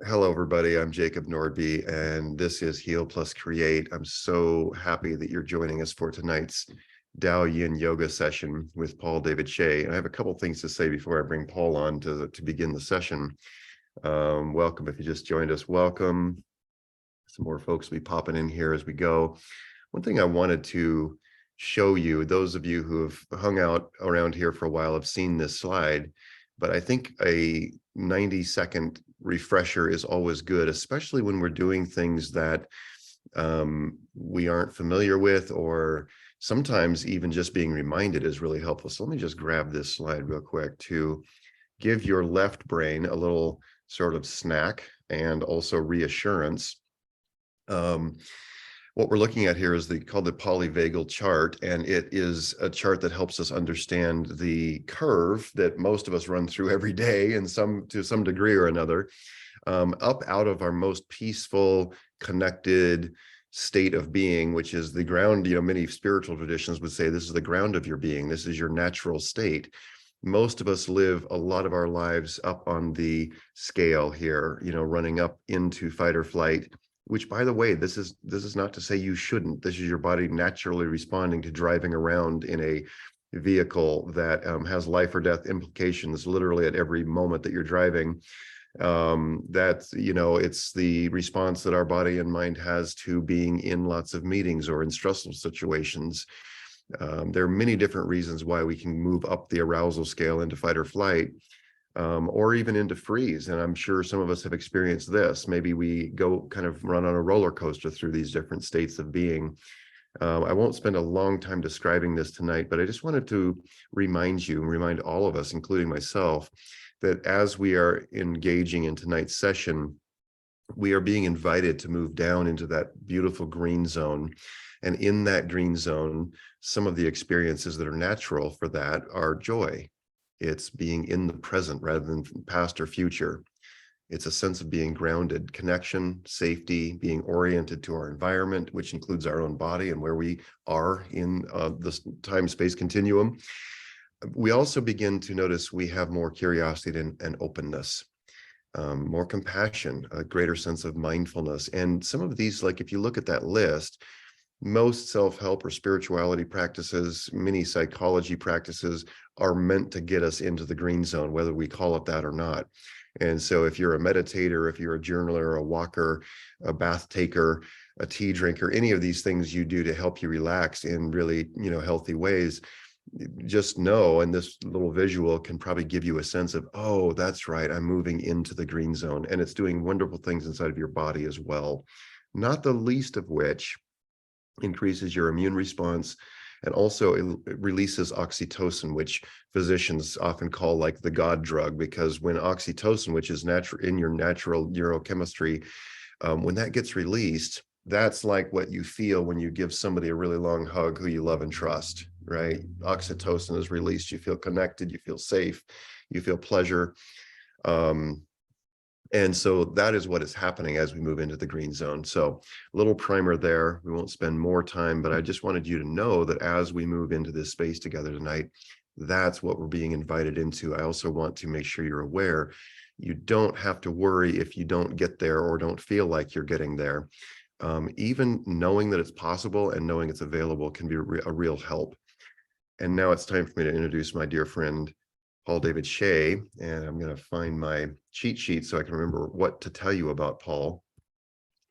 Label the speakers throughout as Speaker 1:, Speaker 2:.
Speaker 1: Hello, everybody. I'm Jacob Nordby, and this is Heal Plus Create. I'm so happy that you're joining us for tonight's Dao Yin Yoga session with Paul David Shea. And I have a couple things to say before I bring Paul on to begin the session. Welcome if you just joined us. Welcome. Some more folks will be popping in here as we go. One thing I wanted to show you, those of you who have hung out around here for a while have seen this slide, but I think a 90-second refresher is always good, especially when we're doing things that we aren't familiar with, or sometimes even just being reminded is really helpful. So let me just grab this slide real quick to give your left brain a little sort of snack and also reassurance. What we're looking at here is called the polyvagal chart, and it is a chart that helps us understand the curve that most of us run through every day, and to some degree or another, up out of our most peaceful, connected state of being, which is the ground. Many spiritual traditions would say this is the ground of your being. This is your natural state. Most of us live a lot of our lives up on the scale here, running up into fight or flight, which, by the way, this is not to say you shouldn't. This is your body naturally responding to driving around in a vehicle that has life or death implications literally at every moment that you're driving. It's the response that our body and mind has to being in lots of meetings or in stressful situations. There are many different reasons why we can move up the arousal scale into fight or flight, or even into freeze. And I'm sure some of us have experienced this. Maybe we go kind of run on a roller coaster through these different states of being. I won't spend a long time describing this tonight, but I just wanted to remind all of us, including myself, that as we are engaging in tonight's session, we are being invited to move down into that beautiful green zone. And in that green zone, some of the experiences that are natural for that are joy. It's being in the present rather than past or future. It's a sense of being grounded, connection, safety, being oriented to our environment, which includes our own body and where we are in this time-space continuum. We also begin to notice we have more curiosity and openness, more compassion, a greater sense of mindfulness. And some of these, like if you look at that list, most self-help or spirituality practices, many psychology practices are meant to get us into the green zone, whether we call it that or not. And so if you're a meditator, if you're a journaler, a walker, a bath taker, a tea drinker, any of these things you do to help you relax in really, healthy ways, just know, and this little visual can probably give you a sense of, oh, that's right, I'm moving into the green zone, and it's doing wonderful things inside of your body as well, not the least of which increases your immune response, and also it releases oxytocin, which physicians often call like the God drug, because when oxytocin, which is natural in your natural neurochemistry, when that gets released, that's like what you feel when you give somebody a really long hug who you love and trust, right? Oxytocin is released. You feel connected, you feel safe, you feel pleasure. And so that is what is happening as we move into the green zone. So a little primer there. We won't spend more time, but I just wanted you to know that as we move into this space together tonight, that's what we're being invited into. I also want to make sure you're aware you don't have to worry if you don't get there or don't feel like you're getting there. Even knowing that it's possible and knowing it's available can be a real help. And now it's time for me to introduce my dear friend, Paul David Shea, and I'm going to find my cheat sheet so I can remember what to tell you about Paul.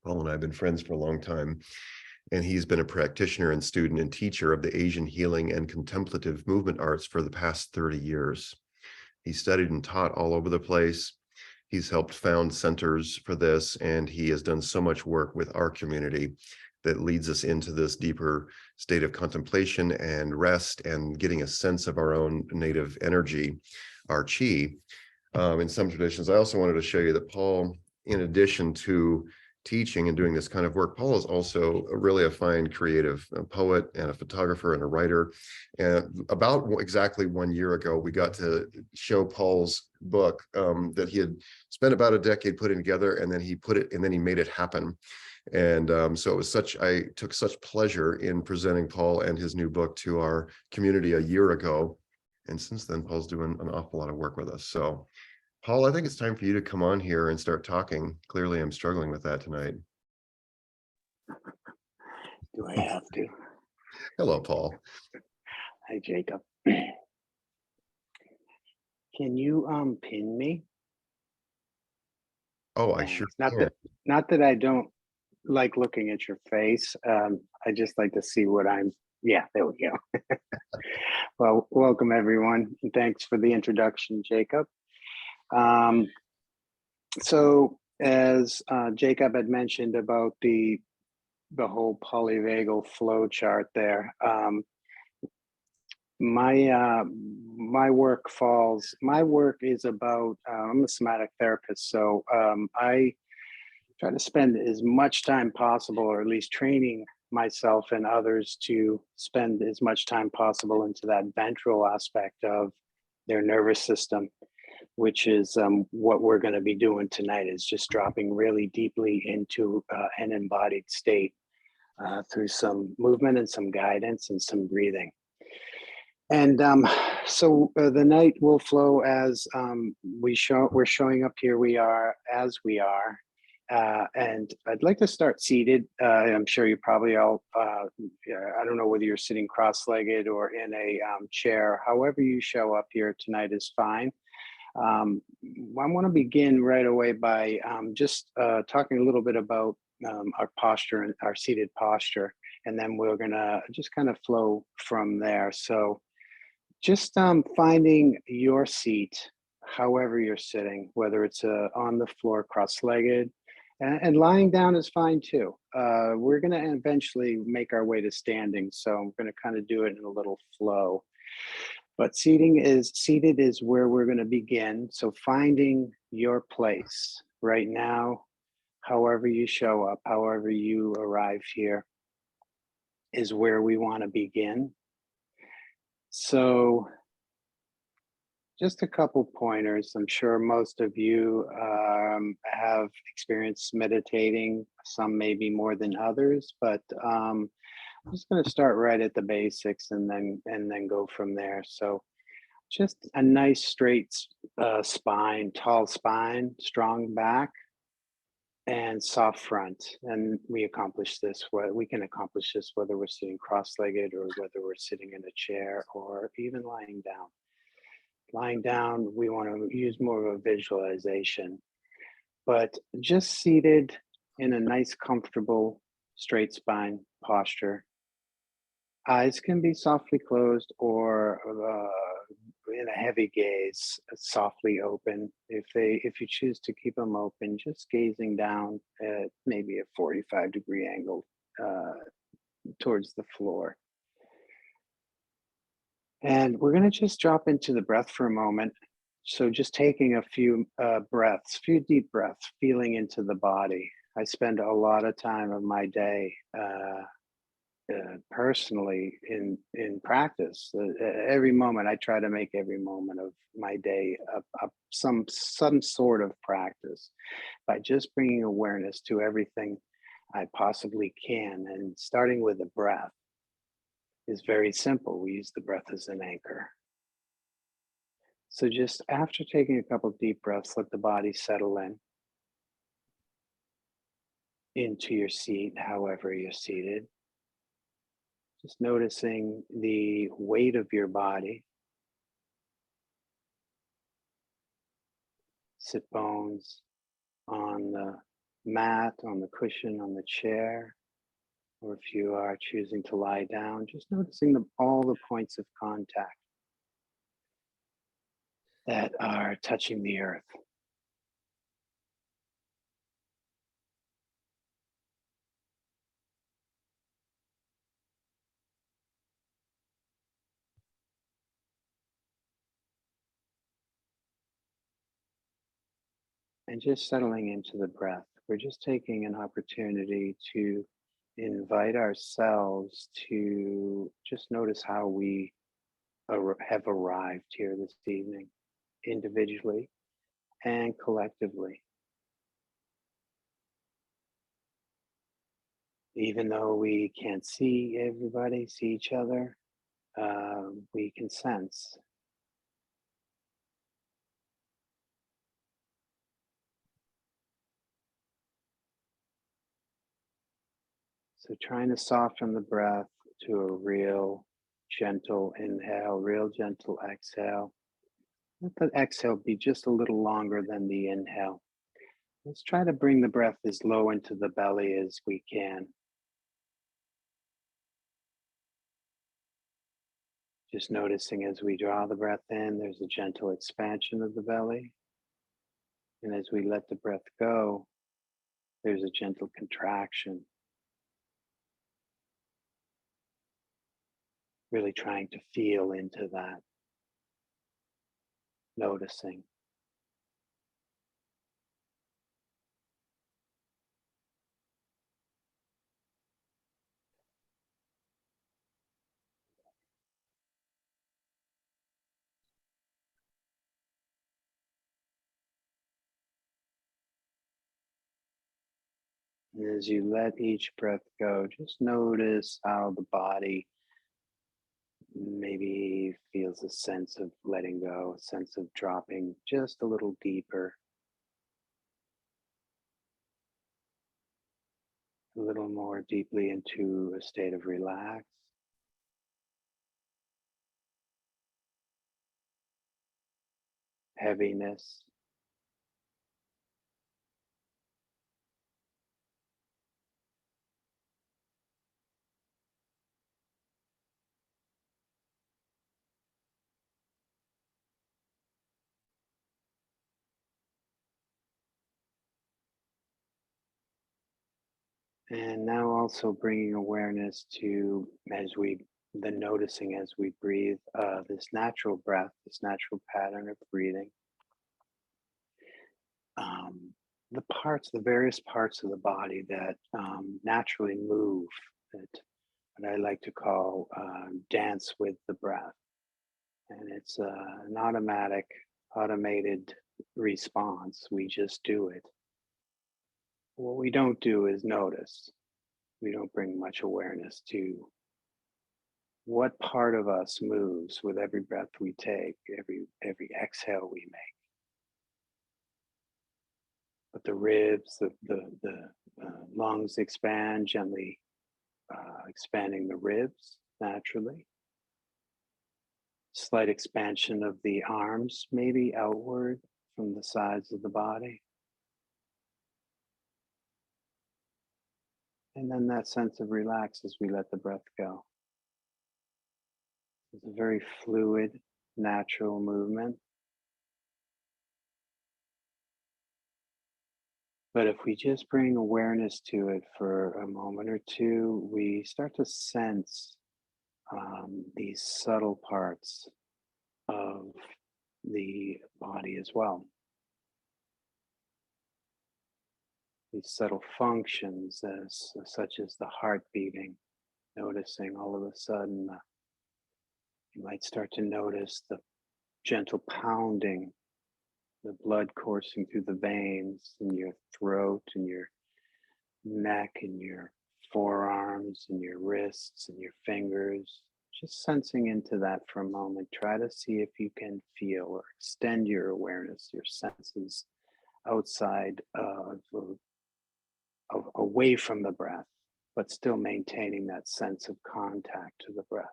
Speaker 1: Paul and I have been friends for a long time, and he's been a practitioner and student and teacher of the Asian healing and contemplative movement arts for the past 30 years. He studied and taught all over the place. He's helped found centers for this, and he has done so much work with our community that leads us into this deeper state of contemplation and rest and getting a sense of our own native energy, our Qi. In some traditions, I also wanted to show you that Paul, in addition to teaching and doing this kind of work, Paul is also really a fine creative, a poet and a photographer and a writer. And about exactly 1 year ago, we got to show Paul's book that he had spent about a decade putting together, and then he made it happen. And so it was I took such pleasure in presenting Paul and his new book to our community a year ago. And since then, Paul's doing an awful lot of work with us. So Paul, I think it's time for you to come on here and start talking. Clearly, I'm struggling with that tonight.
Speaker 2: Do I have to?
Speaker 1: Hello, Paul.
Speaker 2: Hi, Jacob. Can you pin me?
Speaker 1: Oh, I sure
Speaker 2: Thanks. Not
Speaker 1: can.
Speaker 2: that I don't like looking at your face. I just like to see what I'm. Yeah, there we go. Well, welcome everyone, and thanks for the introduction, Jacob. So, as Jacob had mentioned about the whole polyvagal flow chart there, my work falls. My work is about. I'm a somatic therapist, so I try to spend as much time possible, or at least training myself and others to spend as much time possible into that ventral aspect of their nervous system, which is what we're going to be doing tonight, is just dropping really deeply into an embodied state through some movement and some guidance and some breathing. And so the night will flow as we're showing up here. We are as we are. And I'd like to start seated. I'm sure you probably all, I don't know whether you're sitting cross-legged or in a chair. However you show up here tonight is fine. I want to begin right away by just talking a little bit about our posture and our seated posture. And then we're going to just kind of flow from there. So just finding your seat, however you're sitting, whether it's on the floor cross-legged, and lying down is fine too. We're going to eventually make our way to standing, so I'm going to kind of do it in a little flow. But seated is where we're going to begin. So finding your place right now, however you show up, however you arrive here, is where we want to begin. So just a couple pointers. I'm sure most of you have experience meditating, some maybe more than others, but I'm just going to start right at the basics and then go from there. So just a nice straight spine, tall spine, strong back, and soft front. And we can accomplish this whether we're sitting cross-legged or whether we're sitting in a chair or even lying down. Lying down, we want to use more of a visualization, but just seated in a nice, comfortable, straight spine posture. Eyes can be softly closed or in a heavy gaze, softly open. If you choose to keep them open, just gazing down at maybe a 45-degree angle towards the floor. And we're going to just drop into the breath for a moment. So just taking a few few deep breaths, feeling into the body. I spend a lot of time of my day personally in practice. Every moment, I try to make every moment of my day some sort of practice by just bringing awareness to everything I possibly can, and starting with the breath is very simple. We use the breath as an anchor. So just after taking a couple deep breaths, let the body settle into your seat, however you're seated. Just noticing the weight of your body, sit bones on the mat, on the cushion, on the chair, or if you are choosing to lie down, just noticing all the points of contact that are touching the earth. And just settling into the breath. We're just taking an opportunity to invite ourselves to just notice how we have arrived here this evening, individually and collectively. Even though we can't see everybody, see each other, we can sense. So trying to soften the breath to a real gentle inhale, real gentle exhale. Let the exhale be just a little longer than the inhale. Let's try to bring the breath as low into the belly as we can. Just noticing as we draw the breath in, there's a gentle expansion of the belly. And as we let the breath go, there's a gentle contraction. Really trying to feel into that, noticing. And as you let each breath go, just notice how the body maybe feels a sense of letting go, a sense of dropping just a little deeper, a little more deeply into a state of relax. Heaviness. And now also bringing awareness to the noticing as we breathe, this natural breath, this natural pattern of breathing. Um, the various parts of the body that naturally move, that what I like to call dance with the breath. And it's an automated response. We just do it. What we don't do is notice. We don't bring much awareness to what part of us moves with every breath we take, every exhale we make. But the ribs, the lungs expand gently, expanding the ribs naturally. Slight expansion of the arms, maybe outward from the sides of the body. And then that sense of relax as we let the breath go. It's a very fluid, natural movement. But if we just bring awareness to it for a moment or two, we start to sense these subtle parts of the body as well. These subtle functions, such as the heart beating, noticing all of a sudden, you might start to notice the gentle pounding, the blood coursing through the veins in your throat and your neck and your forearms and your wrists and your fingers. Just sensing into that for a moment. Try to see if you can feel or extend your awareness, your senses outside of away from the breath, but still maintaining that sense of contact to the breath.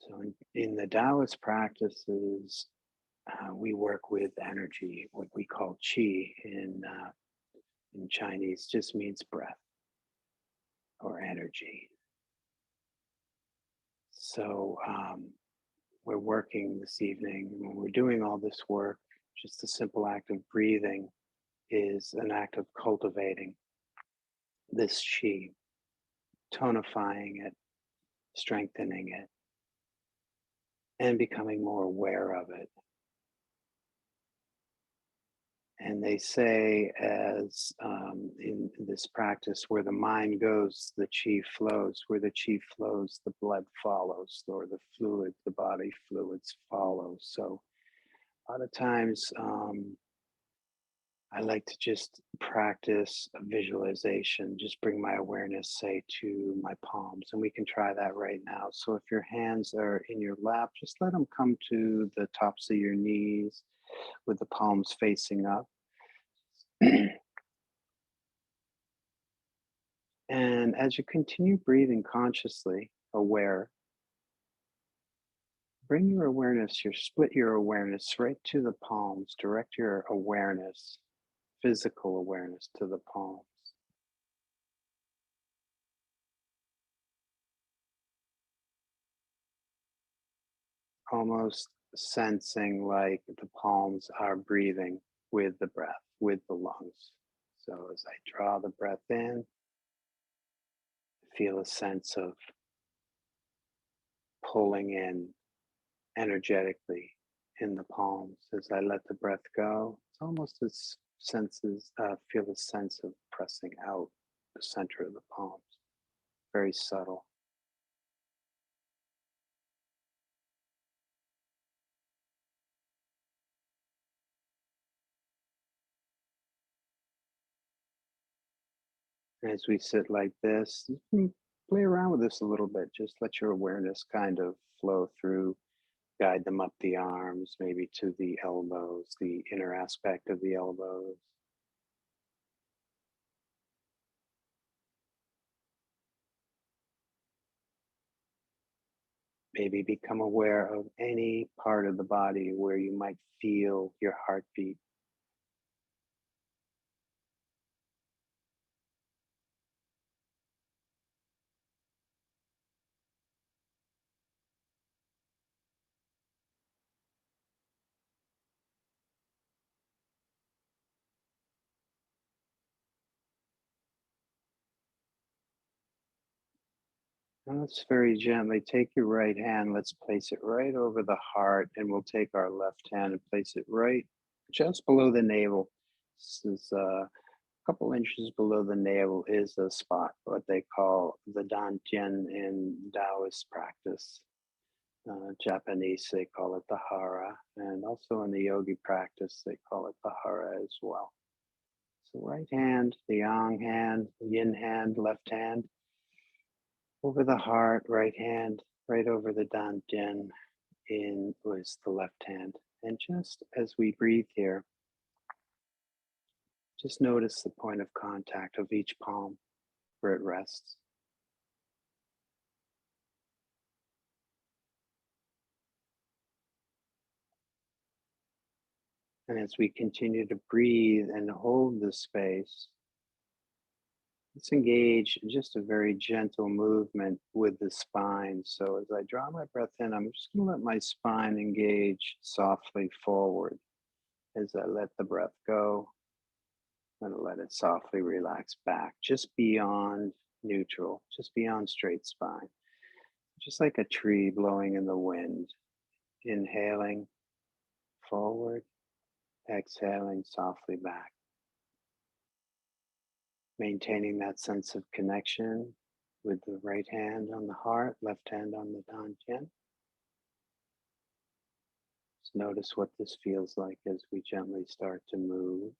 Speaker 2: So in the Taoist practices, we work with energy, what we call qi in Chinese, just means breath or energy. So we're working this evening. When we're doing all this work, just the simple act of breathing is an act of cultivating this qi, tonifying it, strengthening it, and becoming more aware of it. And they say, as in this practice, where the mind goes, the chi flows. Where the chi flows, the blood follows, or the fluid, the body fluids follow. So a lot of times, I like to just practice a visualization, just bring my awareness, say, to my palms, and we can try that right now. So if your hands are in your lap, just let them come to the tops of your knees with the palms facing up. And as you continue breathing consciously, aware, bring your awareness, split your awareness right to the palms. Direct your awareness, physical awareness to the palms. Almost sensing like the palms are breathing with the breath, with the lungs. So as I draw the breath in, feel a sense of pulling in energetically in the palms. As I let the breath go, it's almost as feel a sense of pressing out the center of the palms. Very subtle. And as we sit like this, you can play around with this a little bit. Just let your awareness kind of flow through, guide them up the arms, maybe to the elbows, the inner aspect of the elbows. Maybe become aware of any part of the body where you might feel your heartbeat. And let's very gently take your right hand. Let's place it right over the heart, and we'll take our left hand and place it right just below the navel. This is a couple inches below the navel is a spot, what they call the dantian in Taoist practice. Japanese, they call it the hara, and also in the yogi practice, they call it the hara as well. So right hand, the yang hand, yin hand, left hand, over the heart, right hand, right over the dantian, in was the left hand. And just as we breathe here, just notice the point of contact of each palm where it rests. And as we continue to breathe and hold the space, let's engage in just a very gentle movement with the spine. So as I draw my breath in, I'm just going to let my spine engage softly forward. As I let the breath go, I'm going to let it softly relax back, just beyond neutral, just beyond straight spine, just like a tree blowing in the wind. Inhaling forward, exhaling softly back. Maintaining that sense of connection with the right hand on the heart, left hand on the dantian. Just notice what this feels like as we gently start to move.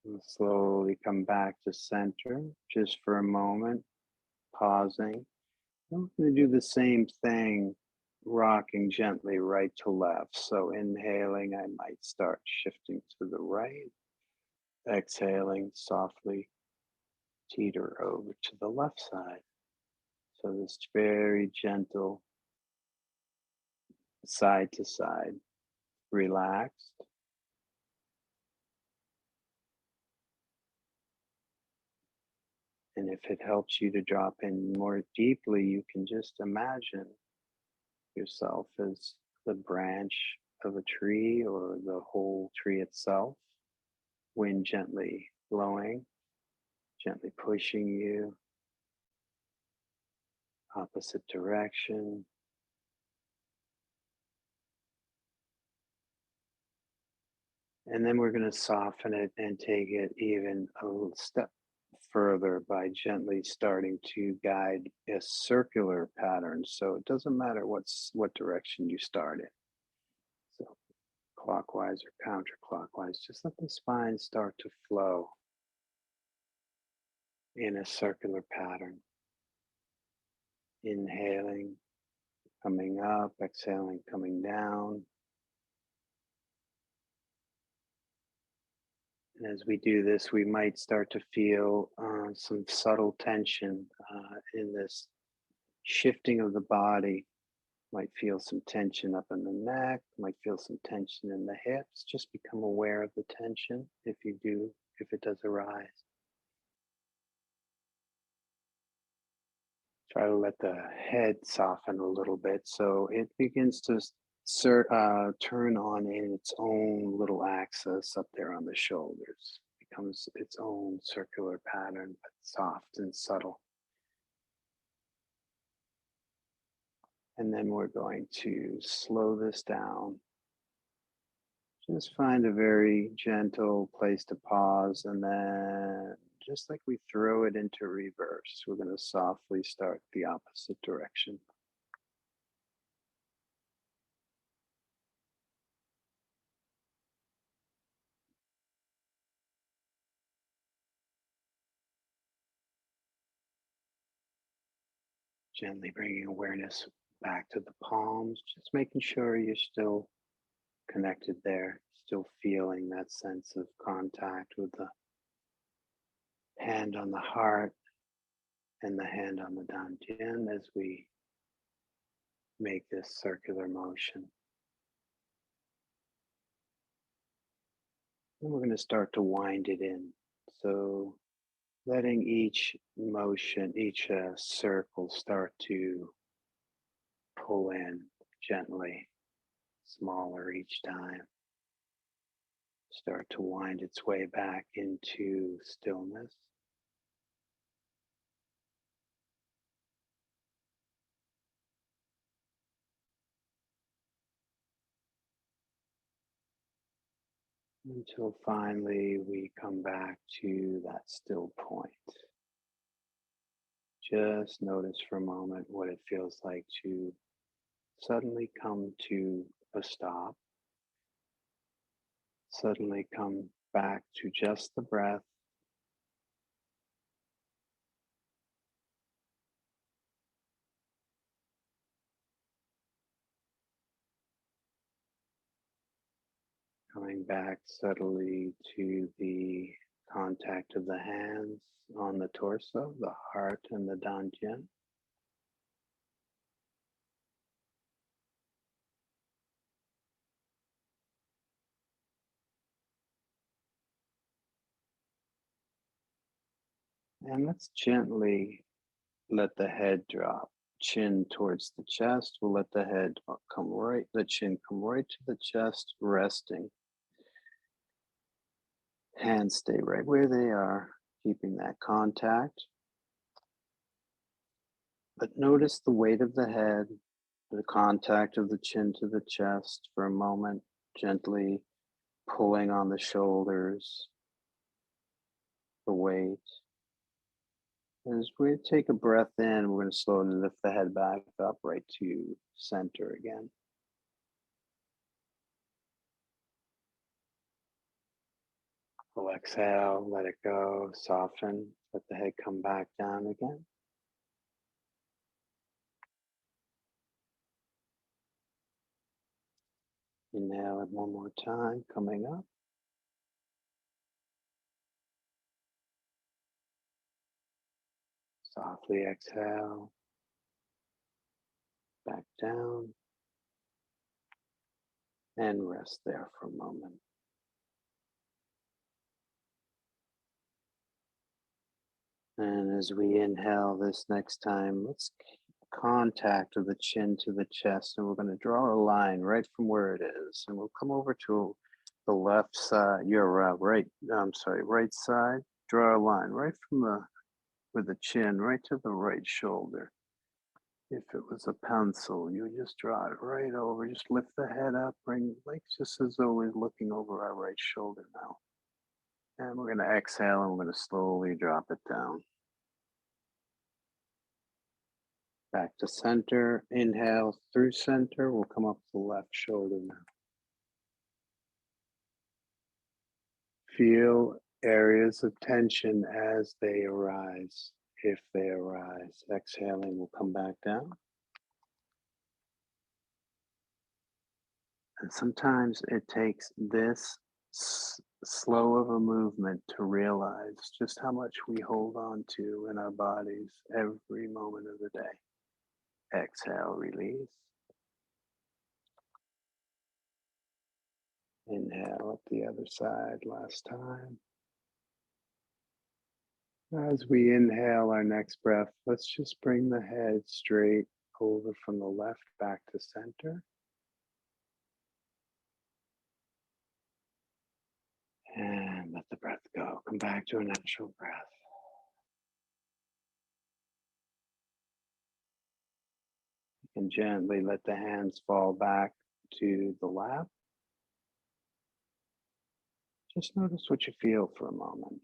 Speaker 2: And slowly come back to center just for a moment, pausing. I'm going to do the same thing, rocking gently right to left. So inhaling, I might start shifting to the right. Exhaling, softly teeter over to the left side. So this very gentle side to side, relaxed. And if it helps you to drop in more deeply, you can just imagine yourself as the branch of a tree or the whole tree itself, wind gently blowing, gently pushing you opposite direction. And then we're going to soften it and take it even a little step further by gently starting to guide a circular pattern. So it doesn't matter what direction you start in. So clockwise or counterclockwise, just let the spine start to flow in a circular pattern. Inhaling, coming up, exhaling, coming down. And as we do this, we might start to feel some subtle tension in this shifting of the body. Might feel some tension up in the neck, might feel some tension in the hips. Just become aware of the tension if it does arise. Try to let the head soften a little bit so it begins to turn on in its own little axis up there on the shoulders. Becomes its own circular pattern, but soft and subtle. And then we're going to slow this down. Just find a very gentle place to pause, and then just like we throw it into reverse, we're going to softly start the opposite direction. Gently bringing awareness back to the palms, just making sure you're still connected there, still feeling that sense of contact with the hand on the heart and the hand on the dantian as we make this circular motion. And we're going to start to wind it in. So letting each motion, each circle start to pull in gently, smaller each time. Start to wind its way back into stillness. Until finally we come back to that still point. Just notice for a moment what it feels like to suddenly come to a stop. Suddenly come back to just the breath. Coming back subtly to the contact of the hands on the torso, the heart and the dantian. And let's gently let the head drop. Chin towards the chest. We'll let the head come right, the chin come right to the chest, resting. Hands stay right where they are, keeping that contact. But notice the weight of the head, the contact of the chin to the chest for a moment, gently pulling on the shoulders, the weight. As we take a breath in, we're going to slowly lift the head back up right to center again. We'll exhale, let it go, soften, let the head come back down again. Inhale it one more time, coming up. Softly exhale, back down, and rest there for a moment. And as we inhale this next time, let's keep contact of the chin to the chest, and we're going to draw a line right from where it is, and we'll come over to the left side, right side. Draw a line right from with the chin right to the right shoulder. If it was a pencil, you would just draw it right over, just lift the head up, bring like just as though we're looking over our right shoulder now. And we're going to exhale and we're going to slowly drop it down. Back to center. Inhale through center. We'll come up the left shoulder now. Feel areas of tension as they arise. If they arise, exhaling, we'll come back down. And sometimes it takes this slow of a movement to realize just how much we hold on to in our bodies every moment of the day. Exhale, release. Inhale up the other side last time. As we inhale our next breath, let's just bring the head straight over from the left back to center. And let the breath go. Come back to a natural breath. You can gently let the hands fall back to the lap. Just notice what you feel for a moment.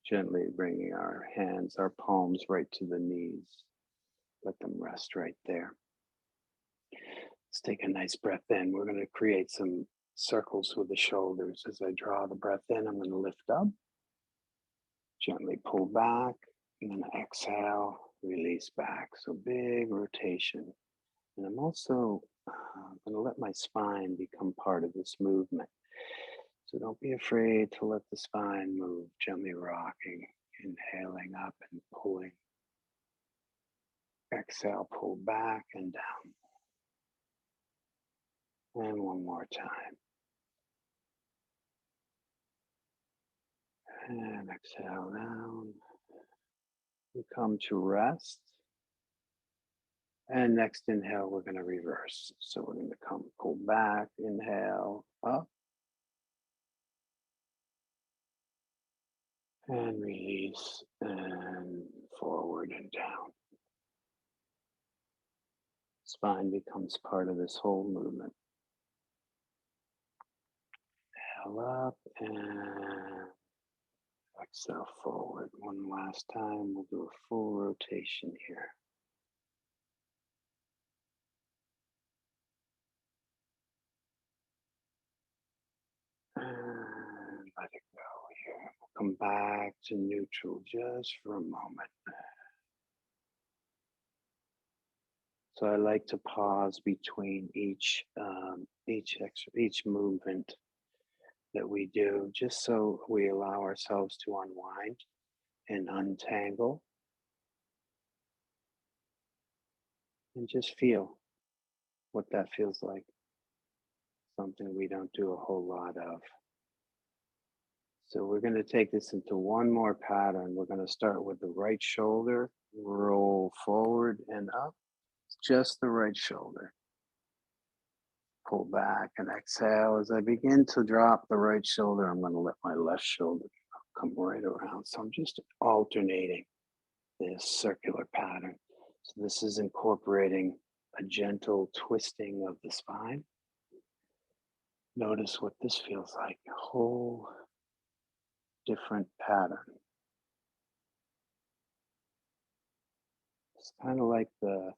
Speaker 2: Gently bringing our hands, our palms right to the knees. Let them rest right there. Let's take a nice breath in. We're going to create some circles with the shoulders. As I draw the breath in, I'm going to lift up. Gently pull back. And then exhale, release back. So big rotation. And I'm also going to let my spine become part of this movement. So don't be afraid to let the spine move, gently rocking, inhaling up and pulling. Exhale, pull back and down. And one more time. And exhale down. We come to rest. And next inhale, we're going to reverse. So we're going to pull back, inhale, up. And release and forward and down. Spine becomes part of this whole movement. Inhale up and exhale forward. One last time. We'll do a full rotation here. And let it go here. We'll come back to neutral just for a moment. So I like to pause between each movement that we do, just so we allow ourselves to unwind and untangle, and just feel what that feels like. Something we don't do a whole lot of. So we're going to take this into one more pattern. We're going to start with the right shoulder, roll forward and up. Just the right shoulder. Pull back and exhale. As I begin to drop the right shoulder, I'm going to let my left shoulder come right around. So I'm just alternating this circular pattern. So this is incorporating a gentle twisting of the spine. Notice what this feels like, a whole different pattern. It's kind of like the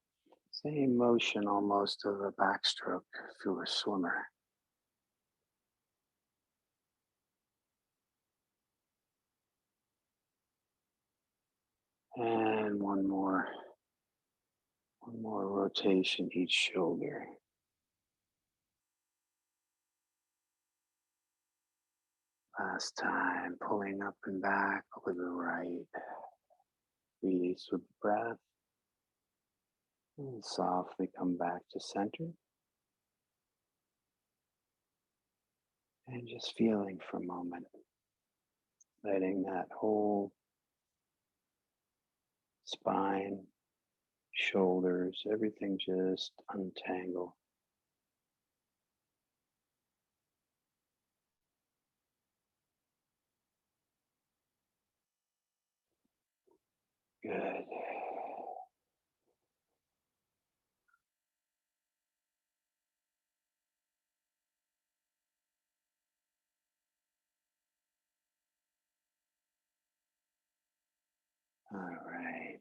Speaker 2: same motion almost of a backstroke if you were a swimmer. And one more rotation each shoulder. Last time, pulling up and back with the right. Release with the breath. And softly come back to center. And just feeling for a moment. Letting that whole spine, shoulders, everything just untangle Good. All right.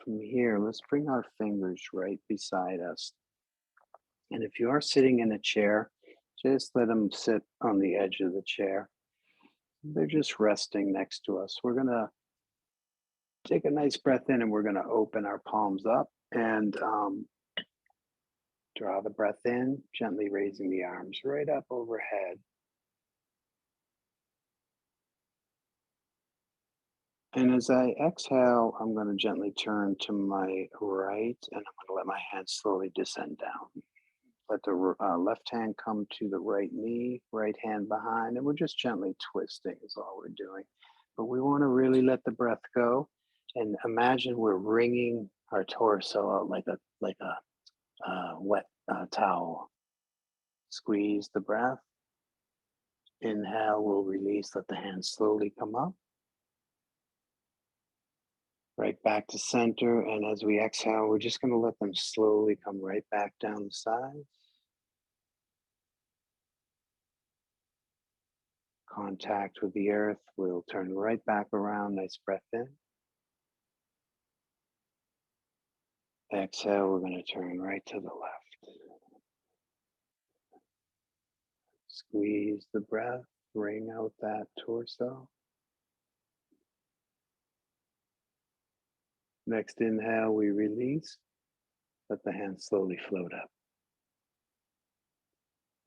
Speaker 2: From here, let's bring our fingers right beside us. And if you are sitting in a chair, just let them sit on the edge of the chair. They're just resting next to us. We're going to take a nice breath in and we're going to open our palms up and draw the breath in, gently raising the arms right up overhead. And as I exhale, I'm going to gently turn to my right and I'm going to let my hands slowly descend down. Let the left hand come to the right knee, right hand behind, and we're just gently twisting is all we're doing. But we want to really let the breath go and imagine we're wringing our torso out like a wet towel. Squeeze the breath. Inhale, we'll release, let the hands slowly come up. Right back to center, and as we exhale, we're just going to let them slowly come right back down the sides. Contact with the earth, we'll turn right back around. Nice breath in. Exhale, we're going to turn right to the left. Squeeze the breath, wring out that torso. Next inhale, we release. Let the hands slowly float up.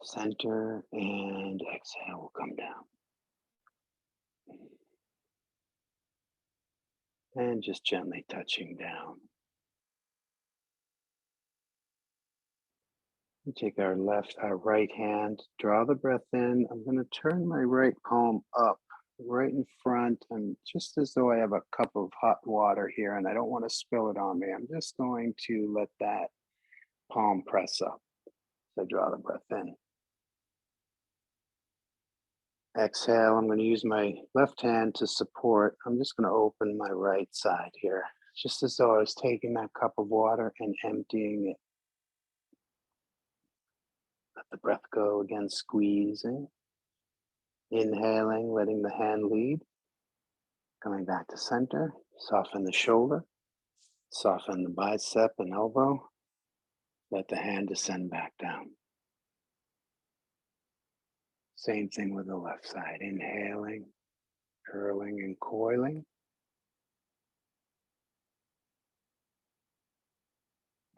Speaker 2: Center and exhale will come down. And just gently touching down. We take our right hand, draw the breath in. I'm going to turn my right palm up right in front, and just as though I have a cup of hot water here and I don't want to spill it on me, I'm just going to let that palm press up. So I draw the breath in. Exhale, I'm going to use my left hand to support. I'm just going to open my right side here, just as though I was taking that cup of water and emptying it. Let the breath go again, squeezing. Inhaling, letting the hand lead. Coming back to center, soften the shoulder, soften the bicep and elbow. Let the hand descend back down. Same thing with the left side. Inhaling, curling and coiling.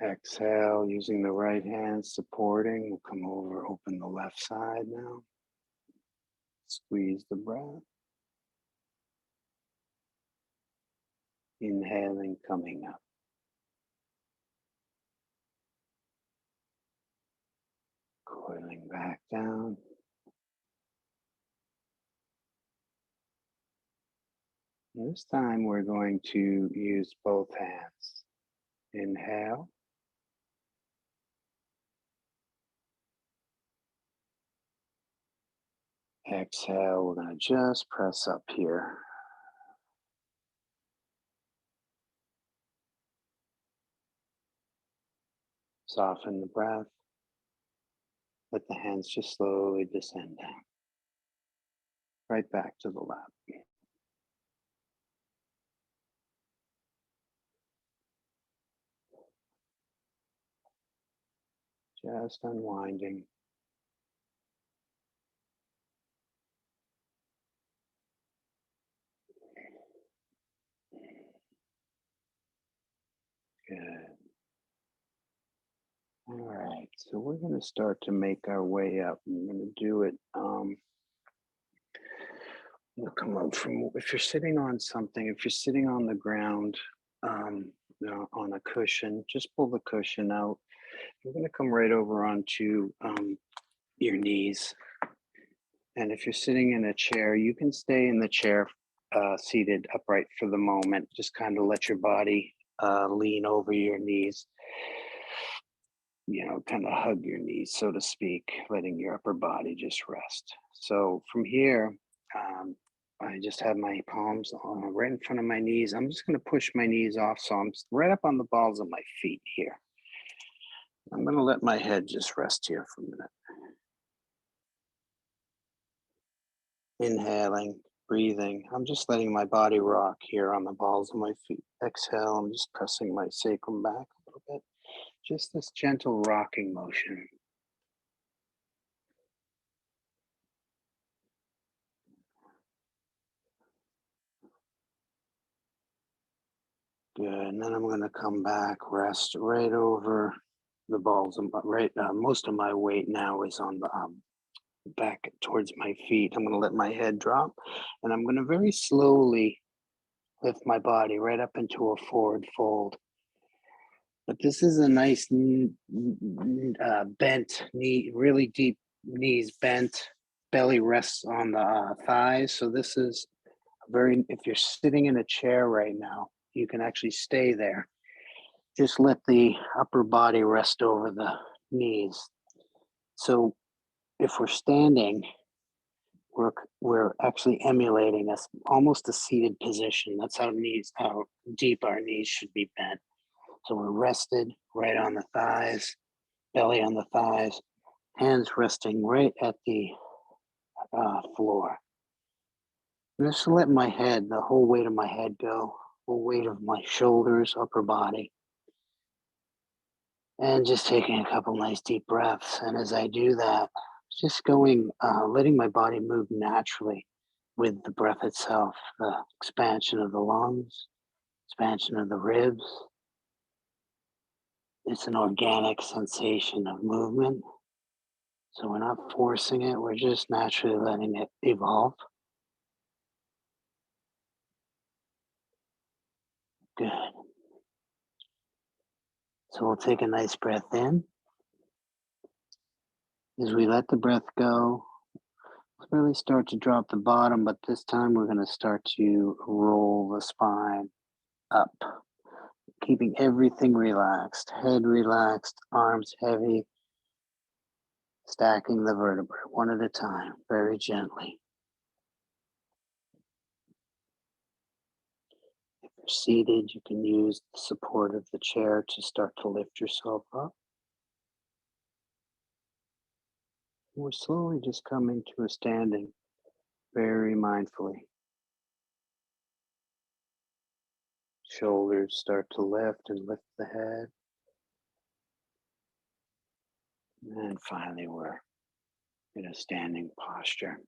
Speaker 2: Exhale, using the right hand, supporting. We'll come over, open the left side now. Squeeze the breath. Inhaling, coming up. Coiling back down. This time we're going to use both hands. Inhale. Exhale, we're going to just press up here. Soften the breath. Let the hands just slowly descend down. Right back to the lap. Just unwinding. Good. All right, so we're going to start to make our way up. I'm going to do it. We'll come up from, if you're sitting on something, if you're sitting on the ground, on a cushion, just pull the cushion out. You're going to come right over onto your knees. And if you're sitting in a chair, you can stay in the chair seated upright for the moment. Just kind of let your body lean over your knees. Kind of hug your knees, so to speak, letting your upper body just rest. So from here, I just have my palms right in front of my knees. I'm just going to push my knees off. So I'm right up on the balls of my feet here. I'm going to let my head just rest here for a minute. Inhaling, breathing. I'm just letting my body rock here on the balls of my feet. Exhale, I'm just pressing my sacrum back a little bit. Just this gentle rocking motion. Good, and then I'm going to come back, rest right over the balls of most of my weight now is on the back towards my feet. I'm going to let my head drop, and I'm going to very slowly lift my body right up into a forward fold. But this is a nice bent knee, really deep knees bent, belly rests on the thighs. So this is if you're sitting in a chair right now, you can actually stay there. Just let the upper body rest over the knees. So if we're standing, we're actually emulating almost a seated position. That's how deep our knees should be bent. So we're rested right on the thighs, belly on the thighs, hands resting right at the floor. Just let my head, the whole weight of my head go, whole weight of my shoulders, upper body. And just taking a couple nice deep breaths. And as I do that, just letting my body move naturally with the breath itself, the expansion of the lungs, expansion of the ribs. It's an organic sensation of movement. So we're not forcing it, we're just naturally letting it evolve. Good. So we'll take a nice breath in. As we let the breath go, let's really start to drop the bottom, but this time we're going to start to roll the spine up, keeping everything relaxed, head relaxed, arms heavy, stacking the vertebrae one at a time, very gently. If you're seated, you can use the support of the chair to start to lift yourself up. We're slowly just coming to a standing, very mindfully. Shoulders start to lift and lift the head. And finally, we're in a standing posture.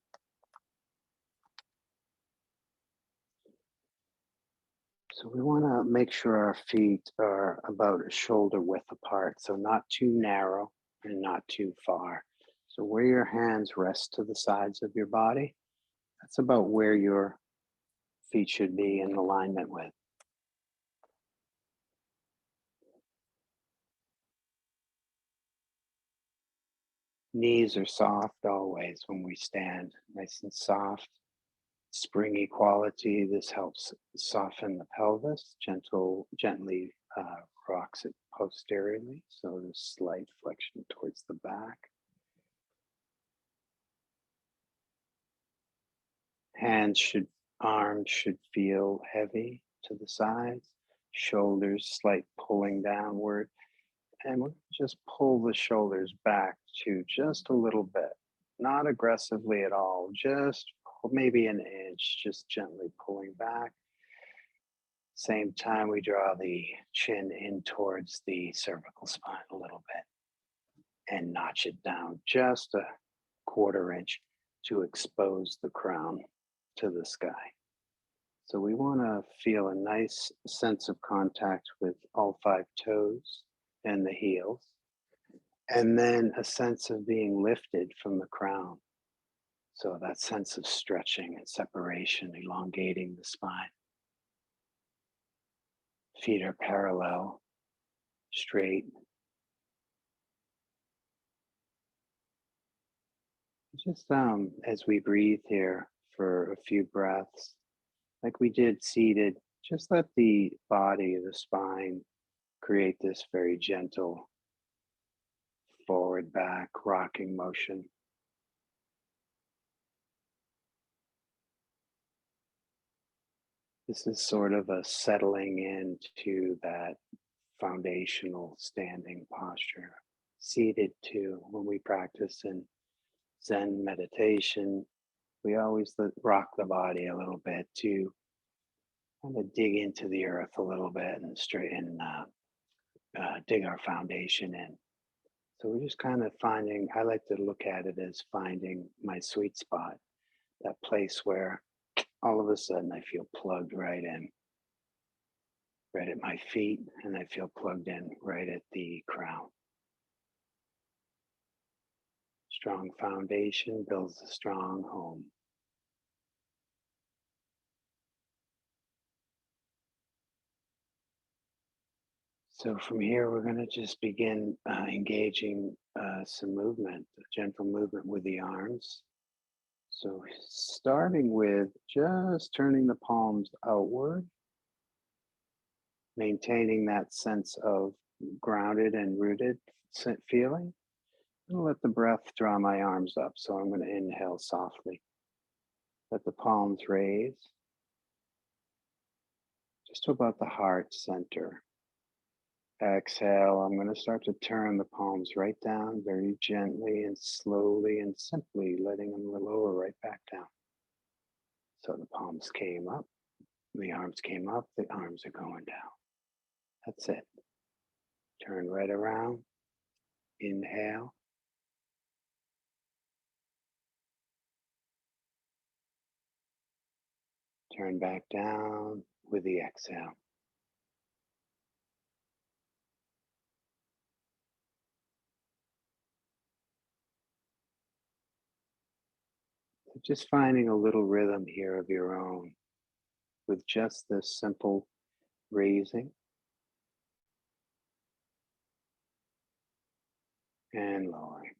Speaker 2: So we want to make sure our feet are about a shoulder width apart, so not too narrow and not too far. So where your hands rest to the sides of your body, that's about where your feet should be in alignment with. Knees are soft always when we stand, nice and soft. Springy quality. This helps soften the pelvis, gently rocks it posteriorly. So there's slight flexion towards the back. Arms should feel heavy to the sides, shoulders slight pulling downward. And we'll just pull the shoulders back to just a little bit, not aggressively at all, just maybe an inch, just gently pulling back. Same time, we draw the chin in towards the cervical spine a little bit and notch it down just a quarter inch to expose the crown to the sky. So we want to feel a nice sense of contact with all 5 toes and the heels, and then a sense of being lifted from the crown. So that sense of stretching and separation, elongating the spine. Feet are parallel, straight. Just as we breathe here for a few breaths, like we did seated, just let the body, the spine, create this very gentle forward, back, rocking motion. This is sort of a settling into that foundational standing posture. Seated too, when we practice in Zen meditation, we always rock the body a little bit to kind of dig into the earth a little bit and straighten, dig our foundation in. So we're just kind of finding, I like to look at it as finding my sweet spot, that place where all of a sudden I feel plugged right in, right at my feet, and I feel plugged in right at the crown. Strong foundation builds a strong home. So from here, we're going to just begin engaging some movement, gentle movement with the arms. So starting with just turning the palms outward, maintaining that sense of grounded and rooted feeling. I'm going to let the breath draw my arms up. So I'm going to inhale softly. Let the palms raise just to about the heart center. Exhale, I'm going to start to turn the palms right down very gently and slowly and simply letting them lower right back down. So the palms came up, the arms came up, the arms are going down. That's it. Turn right around. Inhale. Turn back down with the exhale. So just finding a little rhythm here of your own with just this simple raising and lowering.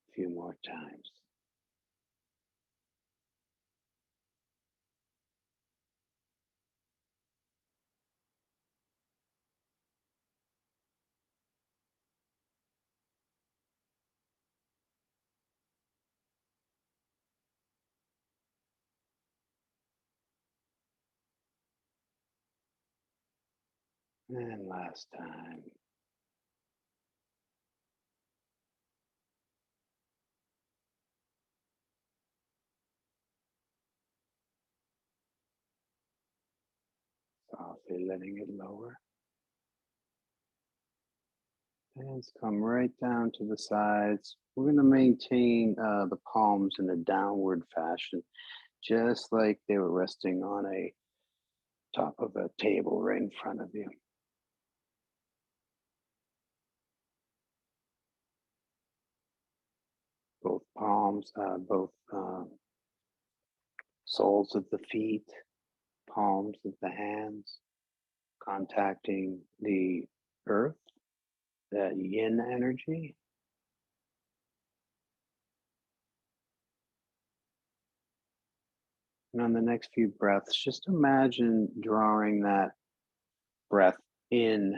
Speaker 2: A few more times. And last time. Softly letting it lower. Hands come right down to the sides. We're going to maintain the palms in a downward fashion, just like they were resting on a top of a table right in front of you. Both palms, both soles of the feet, palms of the hands, contacting the earth, that yin energy. And on the next few breaths, just imagine drawing that breath in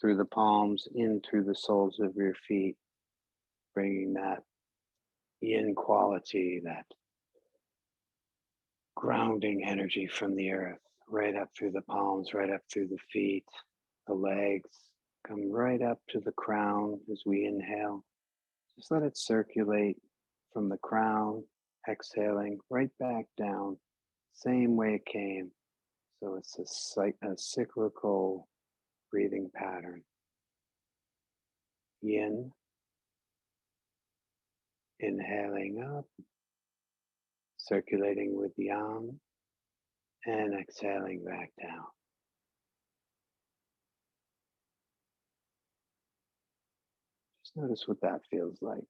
Speaker 2: through the palms, in through the soles of your feet, bringing that yin quality, that grounding energy from the earth, right up through the palms, right up through the feet, the legs, come right up to the crown as we inhale. Just let it circulate from the crown, exhaling right back down, same way it came. So it's a cyclical breathing pattern. Yin, inhaling up, circulating with yang, and exhaling back down. Just notice what that feels like.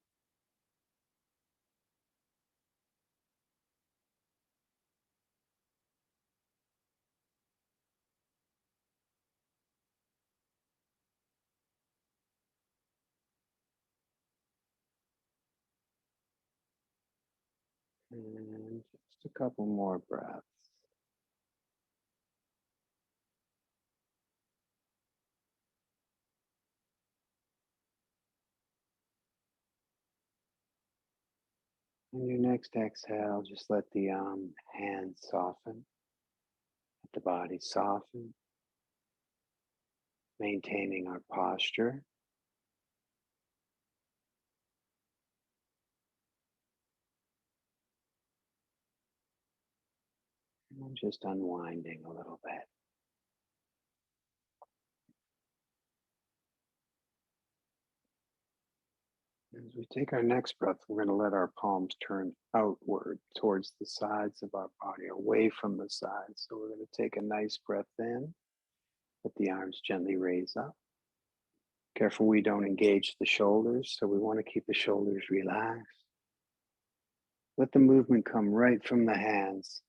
Speaker 2: And just a couple more breaths. next exhale, just let the hands soften, let the body soften, maintaining our posture. And just unwinding a little bit. As we take our next breath, we're going to let our palms turn outward towards the sides of our body, away from the sides. So we're going to take a nice breath in, let the arms gently raise up. Careful we don't engage the shoulders, so we want to keep the shoulders relaxed. Let the movement come right from the hands.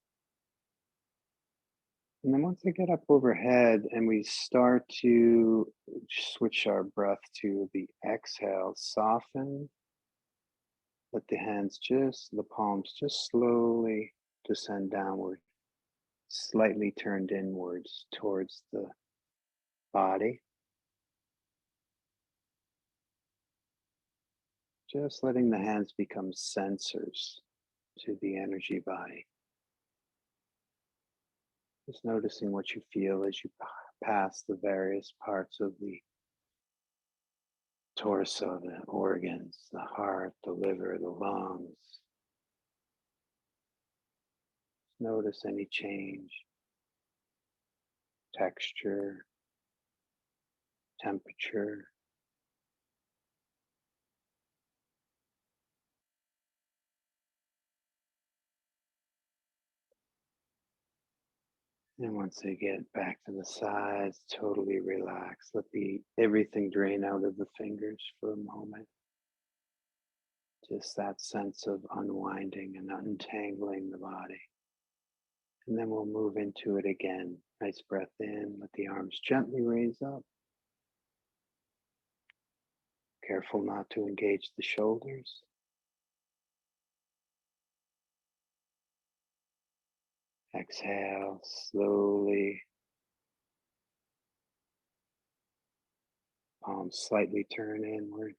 Speaker 2: And then once they get up overhead and we start to switch our breath to the exhale, soften. Let the palms just slowly descend downward, slightly turned inwards towards the body. Just letting the hands become sensors to the energy body. Just noticing what you feel as you pass the various parts of the torso, the organs, the heart, the liver, the lungs. Notice any change, texture, temperature. And once they get back to the sides, totally relax. Let everything drain out of the fingers for a moment. Just that sense of unwinding and untangling the body. And then we'll move into it again. Nice breath in, let the arms gently raise up. Careful not to engage the shoulders. Exhale slowly. Palms slightly turn inward.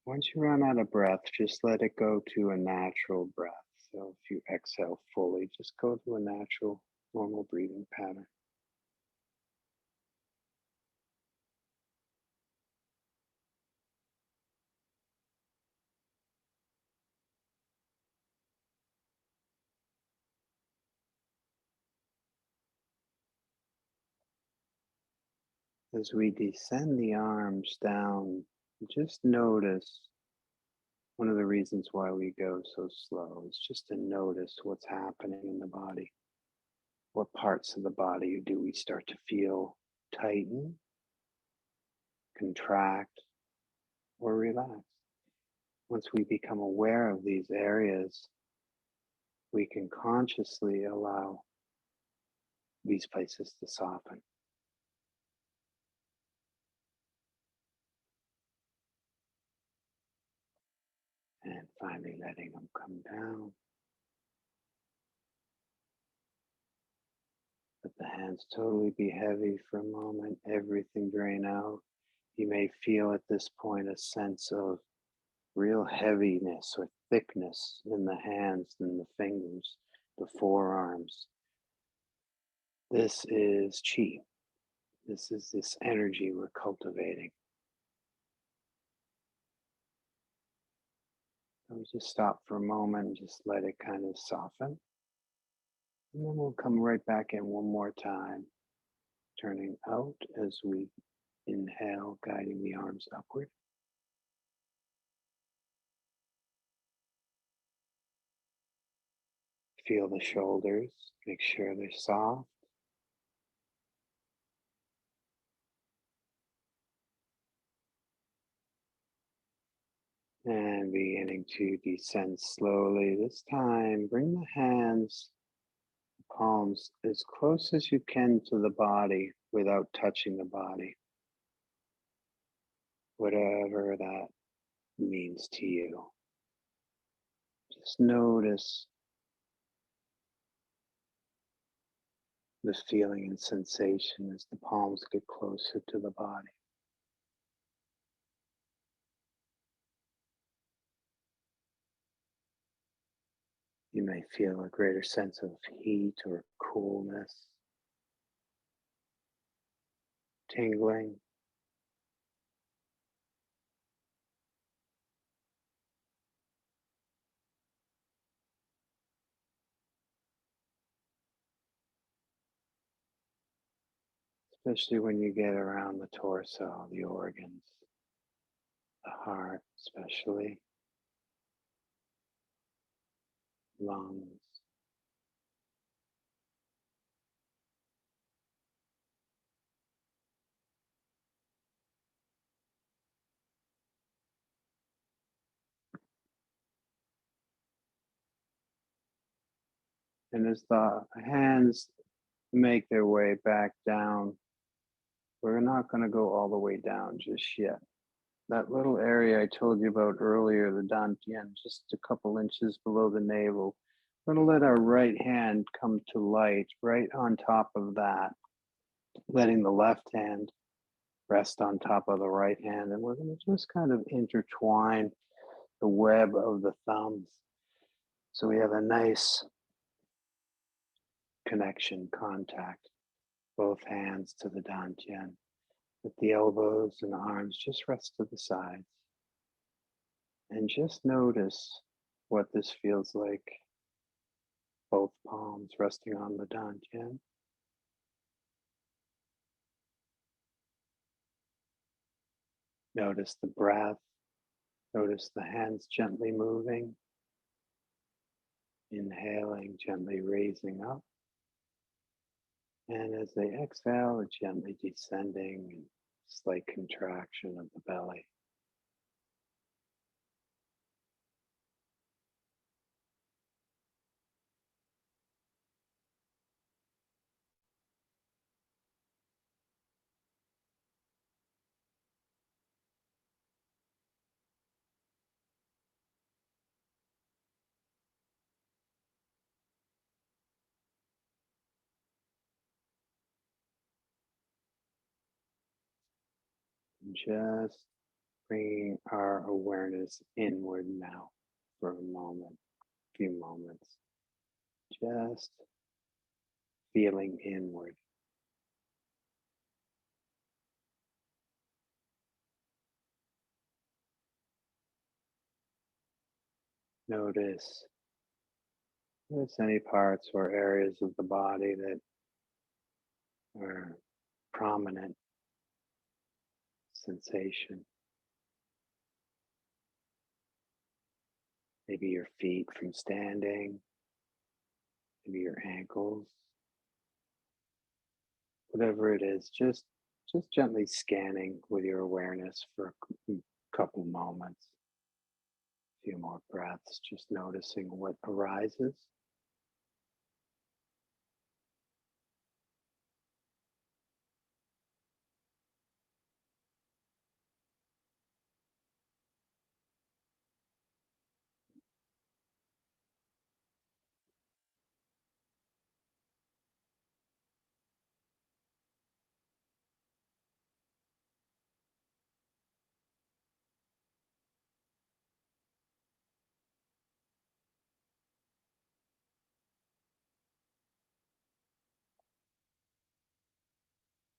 Speaker 2: Once you run out of breath, just let it go to a natural breath. So if you exhale fully, just go to a natural, normal breathing pattern. As we descend the arms down, just notice one of the reasons why we go so slow is just to notice what's happening in the body. What parts of the body do we start to feel tighten, contract, or relax? Once we become aware of these areas, we can consciously allow these places to soften. And finally letting them come down. Let the hands totally be heavy for a moment, everything drain out. You may feel at this point a sense of real heaviness or thickness in the hands and the fingers, the forearms. This is chi. This is this energy we're cultivating. So we just stop for a moment and just let it kind of soften. And then we'll come right back in one more time, turning out as we inhale, guiding the arms upward. Feel the shoulders, make sure they're soft. And beginning to descend slowly. This time, bring the hands, palms as close as you can to the body without touching the body. Whatever that means to you. Just notice this feeling and sensation as the palms get closer to the body. You may feel a greater sense of heat or coolness, tingling. Especially when you get around the torso, the organs, the heart, especially lungs. And as the hands make their way back down, we're not going to go all the way down just yet. That little area I told you about earlier, the dantian, just a couple inches below the navel, we're going to let our right hand come to light right on top of that, letting the left hand rest on top of the right hand. And we're going to just kind of intertwine the web of the thumbs. So we have a nice connection, contact, both hands to the dantian, with the elbows and arms just rest to the sides. And just notice what this feels like. Both palms resting on the dantian. Notice the breath. Notice the hands gently moving. Inhaling, gently raising up. And as they exhale, gently descending, and slight contraction of the belly. And just bringing our awareness inward now for a moment, few moments. Just feeling inward. Notice if there's any parts or areas of the body that are prominent sensation. Maybe your feet from standing, maybe your ankles, whatever it is, just gently scanning with your awareness for a couple moments. A few more breaths, just noticing what arises.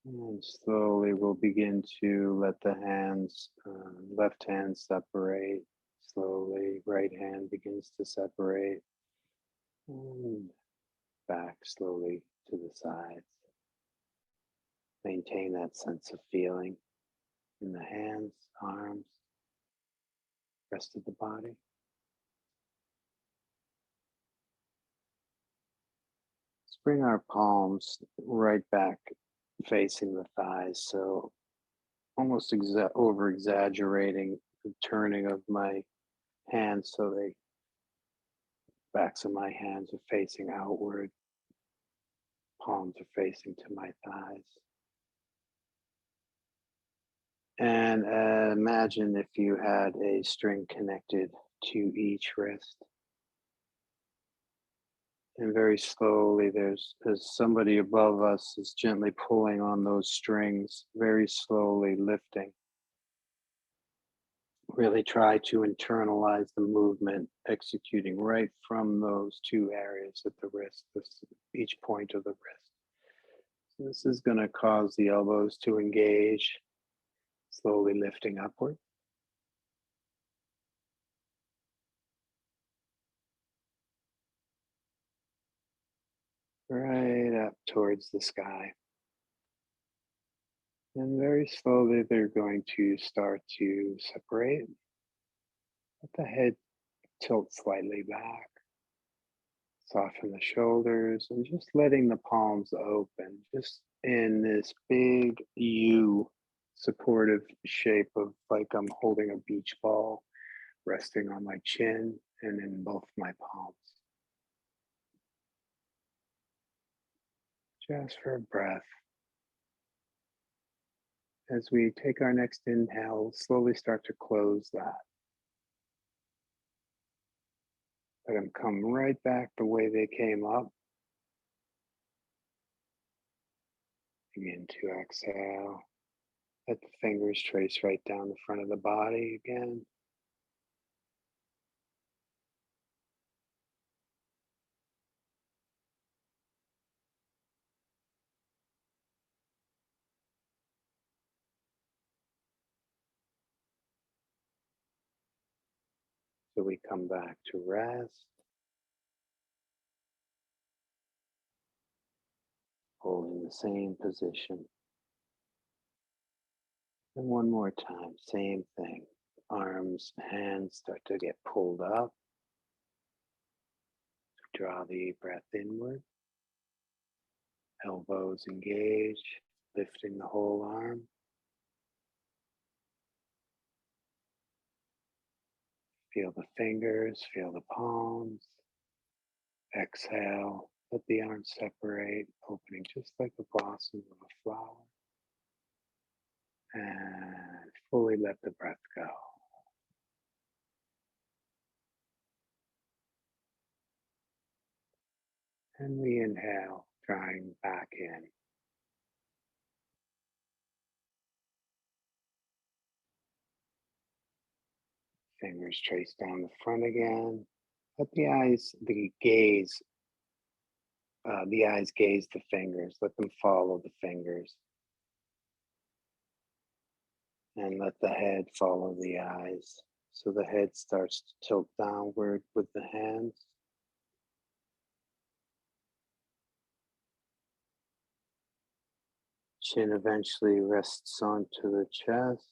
Speaker 2: And slowly we'll begin to let the hands, left hand separate. Slowly, right hand begins to separate. And back slowly to the sides. Maintain that sense of feeling in the hands, arms, rest of the body. Let's bring our palms right back facing the thighs. So almost over exaggerating the turning of my hands so the backs of my hands are facing outward, palms are facing to my thighs. And imagine if you had a string connected to each wrist. And very slowly, there's somebody above us is gently pulling on those strings, very slowly lifting. Really try to internalize the movement, executing right from those two areas at the wrist, each point of the wrist. So this is going to cause the elbows to engage, slowly lifting upward. Right up towards the sky. And very slowly, they're going to start to separate. Let the head tilt slightly back. Soften the shoulders and just letting the palms open, just in this big U supportive shape of like I'm holding a beach ball resting on my chin and in both my palms. Just for a breath. As we take our next inhale, slowly start to close that. Let them come right back the way they came up. Begin to exhale. Let the fingers trace right down the front of the body again. So we come back to rest, holding the same position. And one more time, same thing. Arms, hands start to get pulled up. Draw the breath inward. Elbows engage, lifting the whole arm. Feel the fingers, feel the palms. Exhale, let the arms separate, opening just like the blossom of a flower. And fully let the breath go. And we inhale, drawing back in. Fingers trace down the front again. Let the eyes, the eyes gaze the fingers. Let them follow the fingers. And let the head follow the eyes. So the head starts to tilt downward with the hands. Chin eventually rests onto the chest.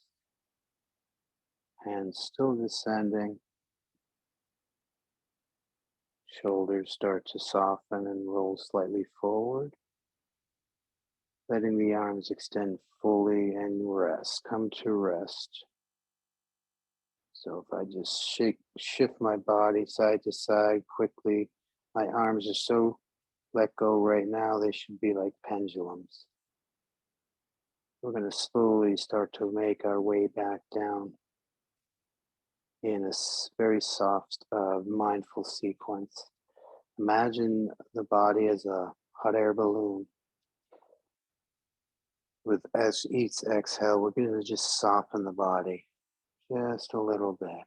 Speaker 2: Hands still descending. Shoulders start to soften and roll slightly forward. Letting the arms extend fully and rest. Come to rest. So if I just shift my body side to side quickly, my arms are so let go right now, they should be like pendulums. We're going to slowly start to make our way back down in a very soft, mindful sequence. Imagine the body as a hot air balloon. With as each exhale, we're going to just soften the body just a little bit,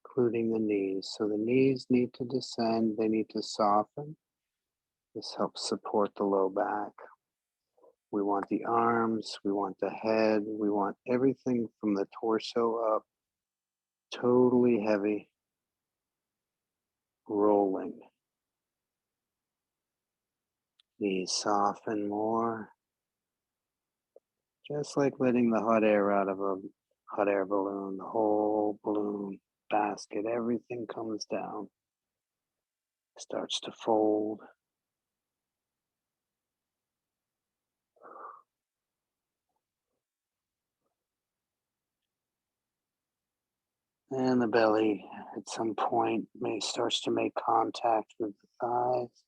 Speaker 2: including the knees. So the knees need to descend, they need to soften. This helps support the low back. We want the arms, we want the head, we want everything from the torso up, totally heavy, rolling. Knees soften more, just like letting the hot air out of a hot air balloon, the whole balloon basket, everything comes down, starts to fold. And the belly at some point starts to make contact with the thighs.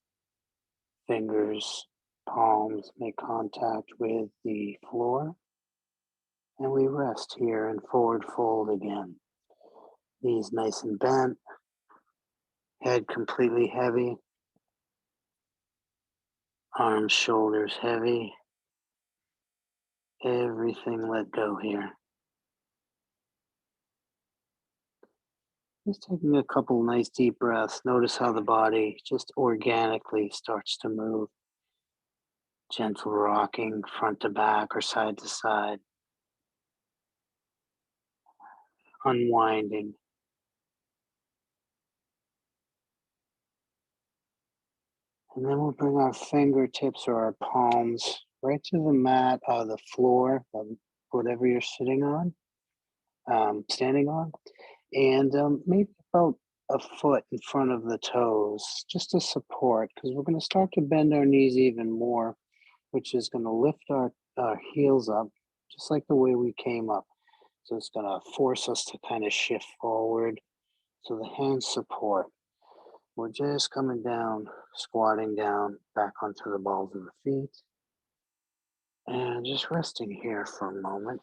Speaker 2: Fingers, palms make contact with the floor. And we rest here and forward fold again. Knees nice and bent. Head completely heavy. Arms, shoulders heavy. Everything let go here. Just taking a couple nice deep breaths. Notice how the body just organically starts to move. Gentle rocking front to back or side to side. Unwinding. And then we'll bring our fingertips or our palms right to the mat, the floor, whatever you're sitting on, standing on, and maybe about a foot in front of the toes, just to support, because we're going to start to bend our knees even more, which is going to lift our heels up, just like the way we came up. So it's going to force us to kind of shift forward. So the hands support. We're just coming down, squatting down back onto the balls of the feet, and just resting here for a moment.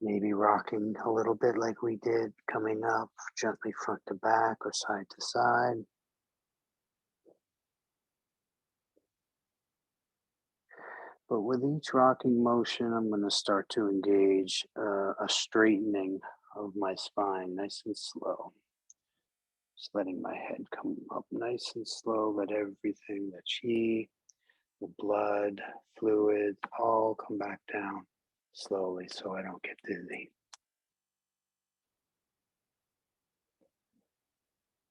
Speaker 2: Maybe rocking a little bit like we did, coming up gently front to back or side to side. But with each rocking motion, I'm going to start to engage a straightening of my spine, nice and slow. Just letting my head come up nice and slow. Let everything, the chi, the blood, fluid, all come back down slowly so I don't get dizzy.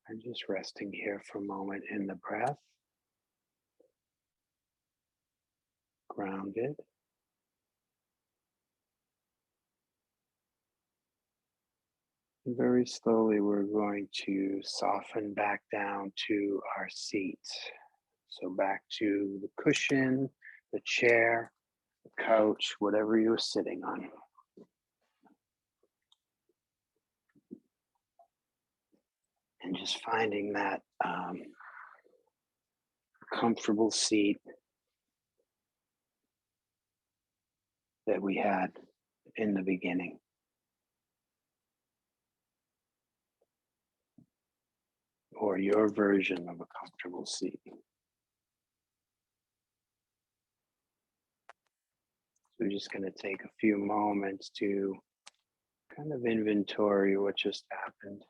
Speaker 2: And just resting here for a moment in the breath, grounded. And very slowly, we're going to soften back down to our seat. So back to the cushion, the chair, the couch, whatever you're sitting on. And just finding that comfortable seat that we had in the beginning. Or your version of a comfortable seat. So we're just going to take a few moments to kind of inventory what just happened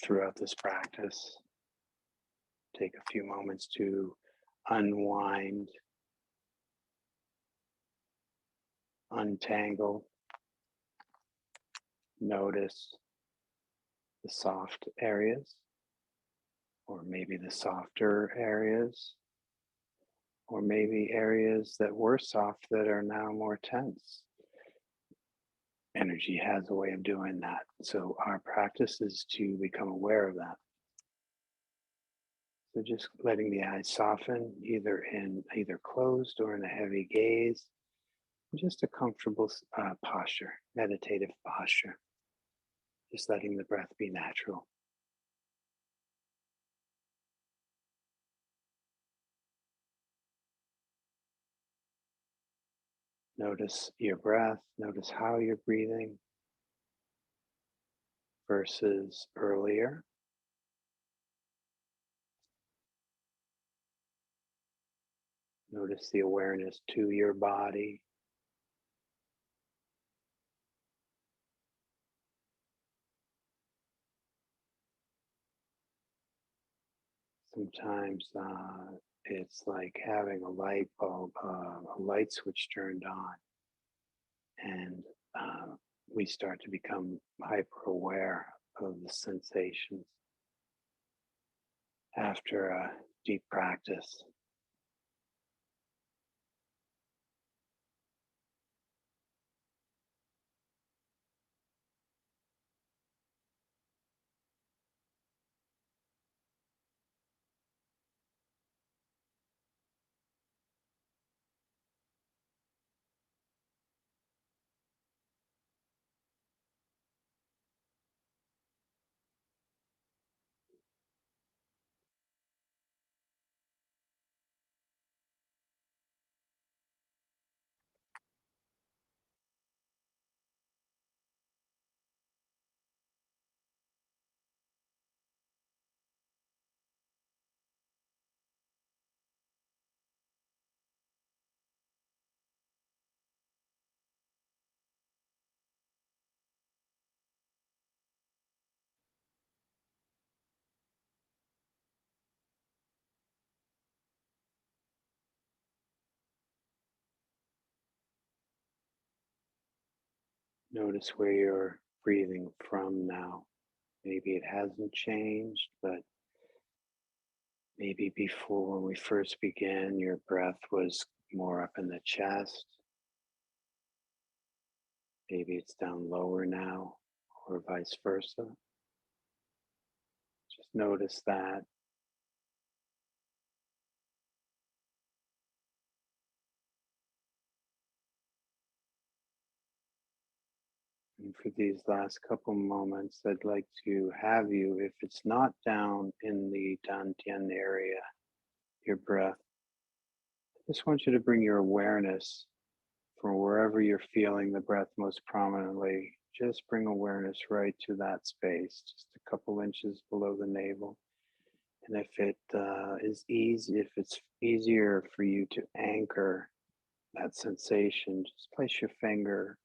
Speaker 2: throughout this practice. Take a few moments to unwind, untangle, notice the soft areas, or maybe the softer areas, or maybe areas that were soft that are now more tense. Energy has a way of doing that. So our practice is to become aware of that. So just letting the eyes soften, either closed or in a heavy gaze, just a comfortable posture, meditative posture. Just letting the breath be natural. Notice your breath. Notice how you're breathing versus earlier. Notice the awareness to your body. Sometimes it's like having a light bulb, a light switch turned on, and we start to become hyper aware of the sensations after a deep practice. Notice where you're breathing from now. Maybe it hasn't changed, but maybe before when we first began, your breath was more up in the chest. Maybe it's down lower now, or vice versa. Just notice that. And for these last couple moments, I'd like to have you, if it's not down in the Dantian area, your breath, I just want you to bring your awareness from wherever you're feeling the breath most prominently. Just bring awareness right to that space, just a couple inches below the navel. And if it is easy, if it's easier for you to anchor that sensation, just place your finger,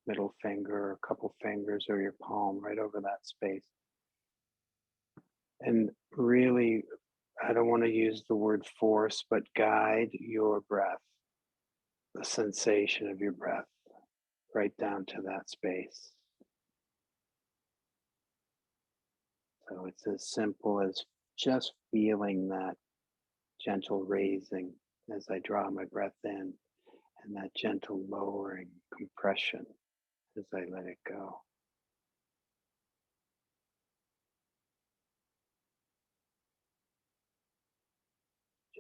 Speaker 2: middle finger, a couple fingers, or your palm right over that space. And really, I don't want to use the word force, but guide your breath, the sensation of your breath, right down to that space. So it's as simple as just feeling that gentle raising as I draw my breath in, and that gentle lowering compression as I let it go.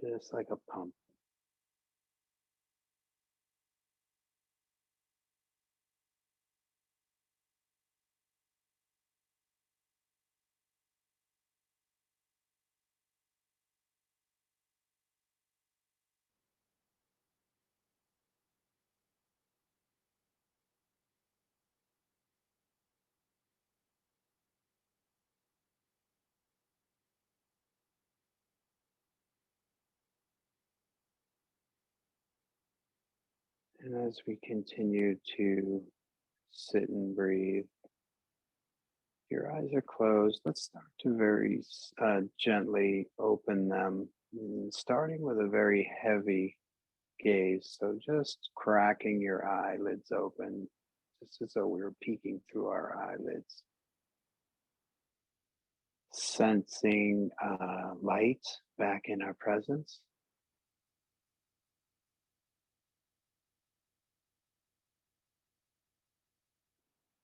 Speaker 2: Just like a pump. And as we continue to sit and breathe, your eyes are closed. Let's start to very gently open them, starting with a very heavy gaze. So just cracking your eyelids open, just as though we were peeking through our eyelids. Sensing light back in our presence.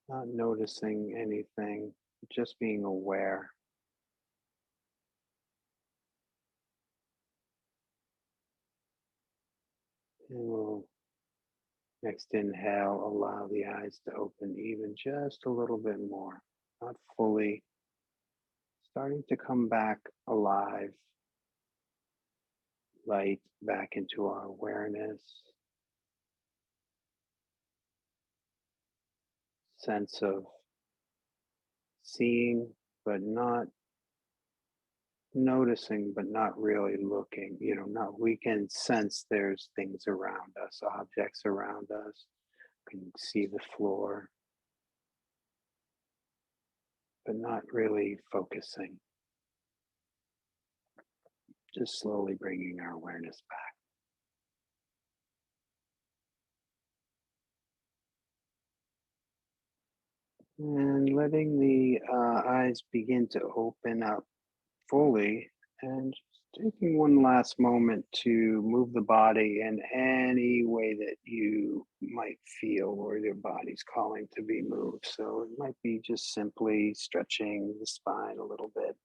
Speaker 2: Not noticing anything, just being aware. And we'll next inhale, allow the eyes to open even just a little bit more, not fully, starting to come back alive, light back into our awareness, sense of seeing, but not noticing, but not really looking. Not we can sense there's things around us, objects around us, we can see the floor, but not really focusing, just slowly bringing our awareness back. And letting the eyes begin to open up fully, and just taking one last moment to move the body in any way that you might feel or your body's calling to be moved. So it might be just simply stretching the spine a little bit,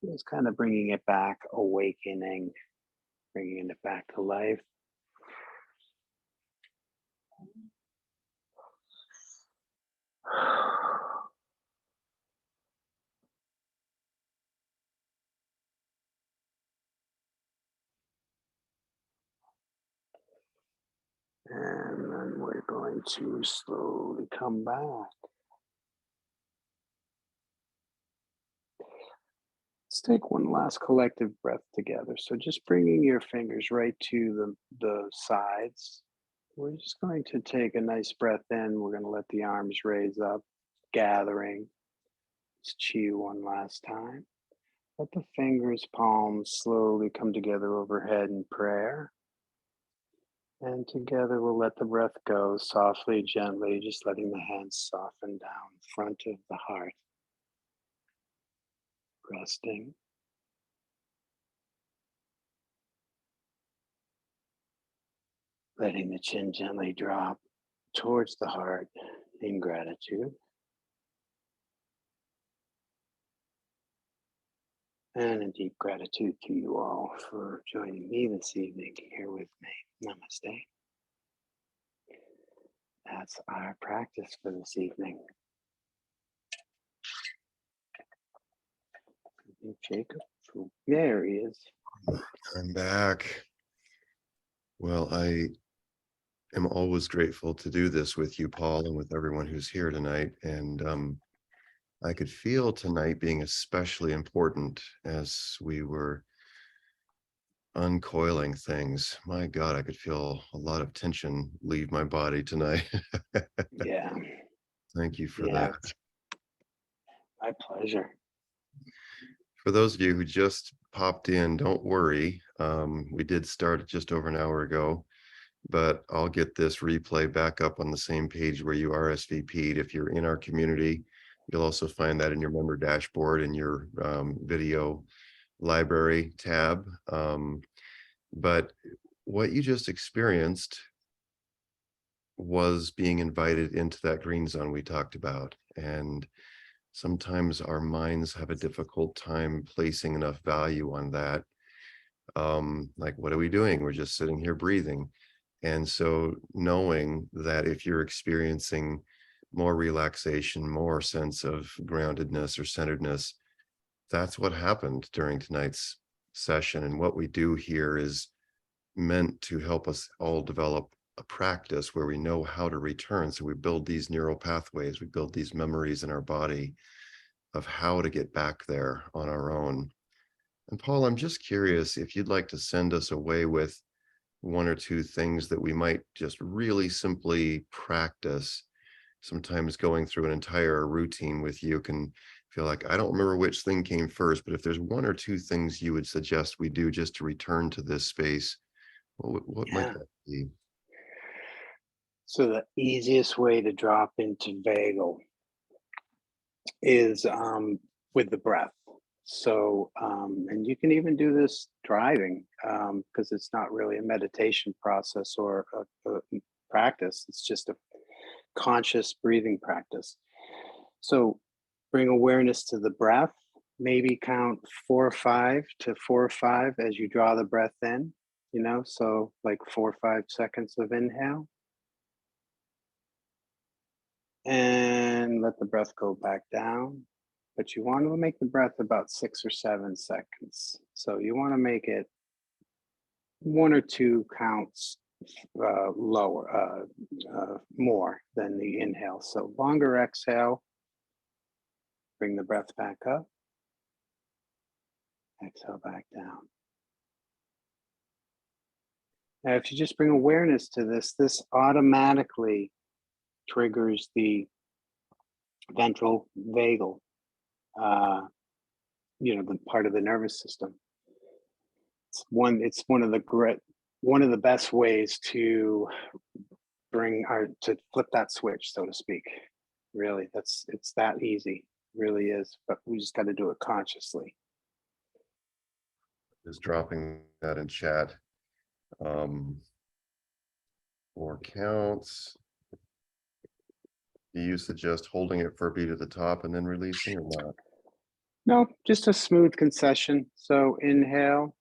Speaker 2: just kind of bringing it back, awakening, bringing it back to life. And then we're going to slowly come back. Let's take one last collective breath together. So just bringing your fingers right to the sides. We're just going to take a nice breath in. We're going to let the arms raise up, gathering. Let's chew one last time. Let the fingers, palms slowly come together overhead in prayer. And together we'll let the breath go softly, gently, just letting the hands soften down front of the heart. Resting. Letting the chin gently drop towards the heart in gratitude. And in deep gratitude to you all for joining me this evening here with me. Namaste. That's our practice for this evening. Jacob, there he is.
Speaker 1: I'm back. Well, I am always grateful to do this with you, Paul, and with everyone who's here tonight. And I could feel tonight being especially important as we were uncoiling things. My God, I could feel a lot of tension leave my body tonight.
Speaker 2: Yeah.
Speaker 1: Thank you for
Speaker 2: Yeah,
Speaker 1: that.
Speaker 2: it's my pleasure.
Speaker 1: For those of you who just popped in, don't worry. We did start just over an hour ago, but I'll get this replay back up on the same page where you RSVP'd. If you're in our community, you'll also find that in your member dashboard in your video library tab. But what you just experienced was being invited into that green zone we talked about. And sometimes our minds have a difficult time placing enough value on that. Like, what are we doing? We're just sitting here breathing. And so knowing that if you're experiencing more relaxation, more sense of groundedness or centeredness, that's what happened during tonight's session. And what we do here is meant to help us all develop a practice where we know how to return. So we build these neural pathways, we build these memories in our body of how to get back there on our own. And Paul, I'm just curious if you'd like to send us away with one or two things that we might just really simply practice. Sometimes going through an entire routine with you can feel like I don't remember which thing came first, but if there's one or two things you would suggest we do just to return to this space, what might
Speaker 2: Yeah.
Speaker 1: that be?
Speaker 2: So the easiest way to drop into vagal is with the breath. So, and you can even do this driving because it's not really a meditation process or a practice. It's just a conscious breathing practice. So bring awareness to the breath. Maybe count 4 or 5 as you draw the breath in, so like 4 or 5 seconds of inhale. And let the breath go back down. But you want to make the breath about 6 or 7 seconds. So you want to make it 1 or 2 counts more than the inhale. So longer exhale, bring the breath back up, exhale back down. Now, if you just bring awareness to this automatically triggers the ventral vagal, the part of the nervous system. It's one of the best ways to to flip that switch, so to speak. Really, it's that easy, really is. But we just got to do it consciously.
Speaker 1: Just dropping that in chat. 4 counts. Do you suggest holding it for a beat at the top and then releasing or not?
Speaker 2: No, just a smooth concession. So inhale.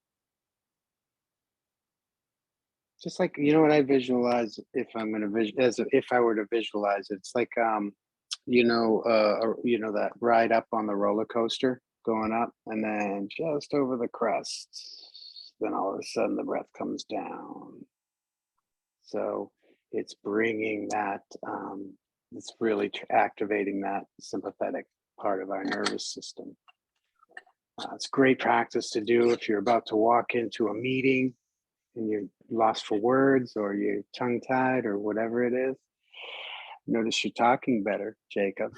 Speaker 2: Just like, what I visualize if I'm going to if I were to visualize it, it's like that ride up on the roller coaster going up, and then just over the crest, then all of a sudden the breath comes down. So it's bringing that, it's really activating that sympathetic part of our nervous system. It's great practice to do if you're about to walk into a meeting and you're lost for words or you're tongue-tied or whatever it is. Notice you're talking better, Jacob.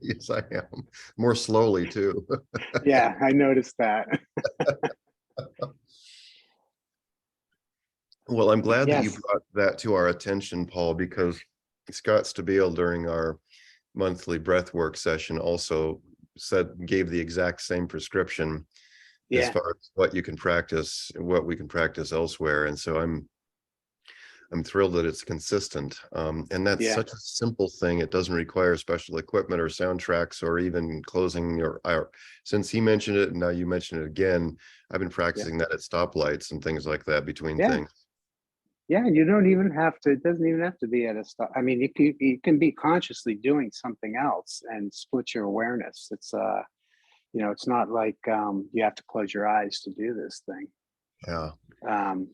Speaker 1: Yes, I am. More slowly too.
Speaker 2: Yeah, I noticed that.
Speaker 1: Well, I'm glad that you
Speaker 2: Yes.
Speaker 1: brought that to our attention, Paul, because Scott Stabile during our monthly breath work session also gave the exact same prescription as
Speaker 2: Yeah.
Speaker 1: far as what you can practice, what we can practice elsewhere. And so I'm thrilled that it's consistent. And that's
Speaker 2: Yeah.
Speaker 1: such a simple thing. It doesn't require special equipment or soundtracks or even closing since he mentioned it and now you mentioned it again, I've been
Speaker 2: Yeah.
Speaker 1: practicing that at stoplights and things like that between
Speaker 2: Yeah.
Speaker 1: things.
Speaker 2: Yeah. You don't even have to, it doesn't even have to be at a stop. I mean, you can be consciously doing something else and split your awareness. It's it's not like you have to close your eyes to do this thing.
Speaker 1: Yeah.
Speaker 2: Um,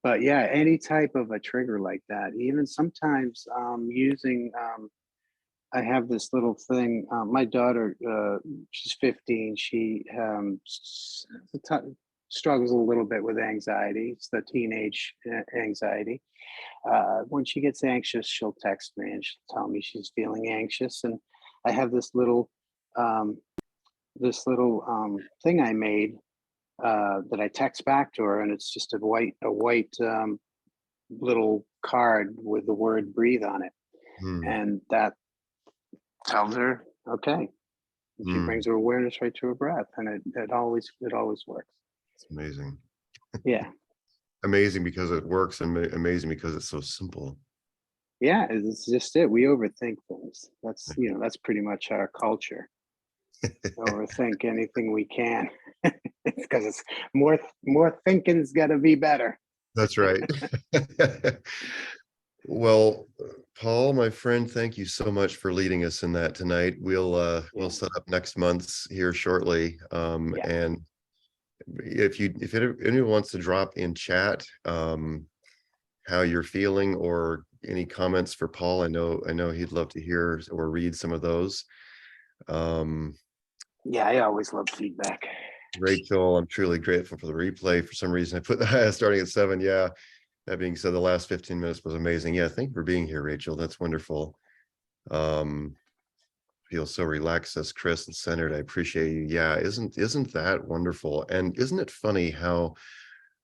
Speaker 2: but yeah, any type of a trigger like that, even sometimes using I have this little thing. My daughter, she's 15. She struggles a little bit with anxiety. It's the teenage anxiety. When she gets anxious, she'll text me and she'll tell me she's feeling anxious. And I have um, this little thing I made that I text back to her, and it's just a white little card with the word "breathe" on it,
Speaker 1: Mm,
Speaker 2: and that tells her, okay. And she
Speaker 1: mm,
Speaker 2: brings her awareness right to her breath, and it always works.
Speaker 1: it's amazing.
Speaker 2: Yeah,
Speaker 1: Amazing because it works and amazing because it's so simple.
Speaker 2: yeah, it's just it. We overthink things. That's pretty much our culture. Overthink anything we can. It's because it's more thinking's got to be better.
Speaker 1: That's right. Well, Paul, my friend, thank you so much for leading us in that tonight. We'll
Speaker 2: Yeah,
Speaker 1: set up next month's here shortly.
Speaker 2: yeah.
Speaker 1: And if anyone wants to drop in chat, how you're feeling or any comments for Paul, I know he'd love to hear or read some of those. Um,
Speaker 2: Yeah, I always love feedback.
Speaker 1: Rachel, I'm truly grateful for the replay. For some reason, I put starting at 7. Yeah. That being said, the last 15 minutes was amazing. Yeah, thank you for being here, Rachel. That's wonderful. Um, feel so relaxed, says Chris, and centered. I appreciate you. Yeah, isn't that wonderful? And isn't it funny how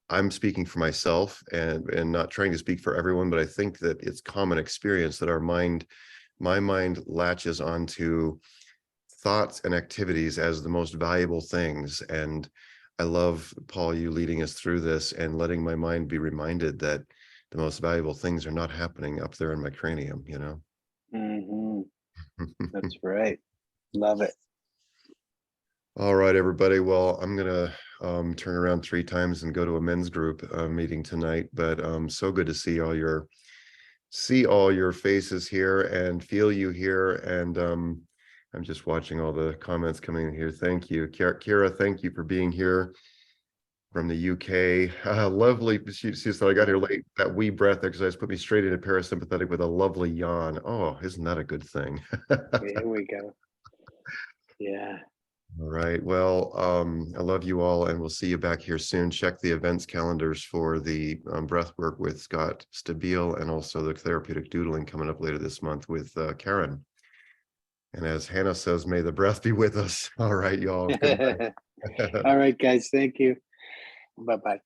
Speaker 1: I'm speaking for myself and not trying to speak for everyone, but I think that it's common experience that my mind latches onto thoughts and activities as the most valuable things. And I love, Paul, you leading us through this and letting my mind be reminded that the most valuable things are not happening up there in my cranium, you know?
Speaker 2: Hmm. That's right. Love it.
Speaker 1: All right, everybody. Well, I'm gonna turn around 3 times and go to a men's group meeting tonight, but so good to see all your faces here and feel you here. And I'm just watching all the comments coming in here. Thank you. Kira, thank you for being here from the UK. Lovely. She said, I got here late. That wee breath exercise put me straight into parasympathetic with a lovely yawn. Oh, isn't that a good thing?
Speaker 2: Here we go. Yeah.
Speaker 1: All right. Well, I love you all, and we'll see you back here soon. Check the events calendars for the breath work with Scott Stabile and also the therapeutic doodling coming up later this month with Karen. And as Hannah says, may the breath be with us. All right, y'all. Good night.
Speaker 2: All right, guys. Thank you. Bye bye.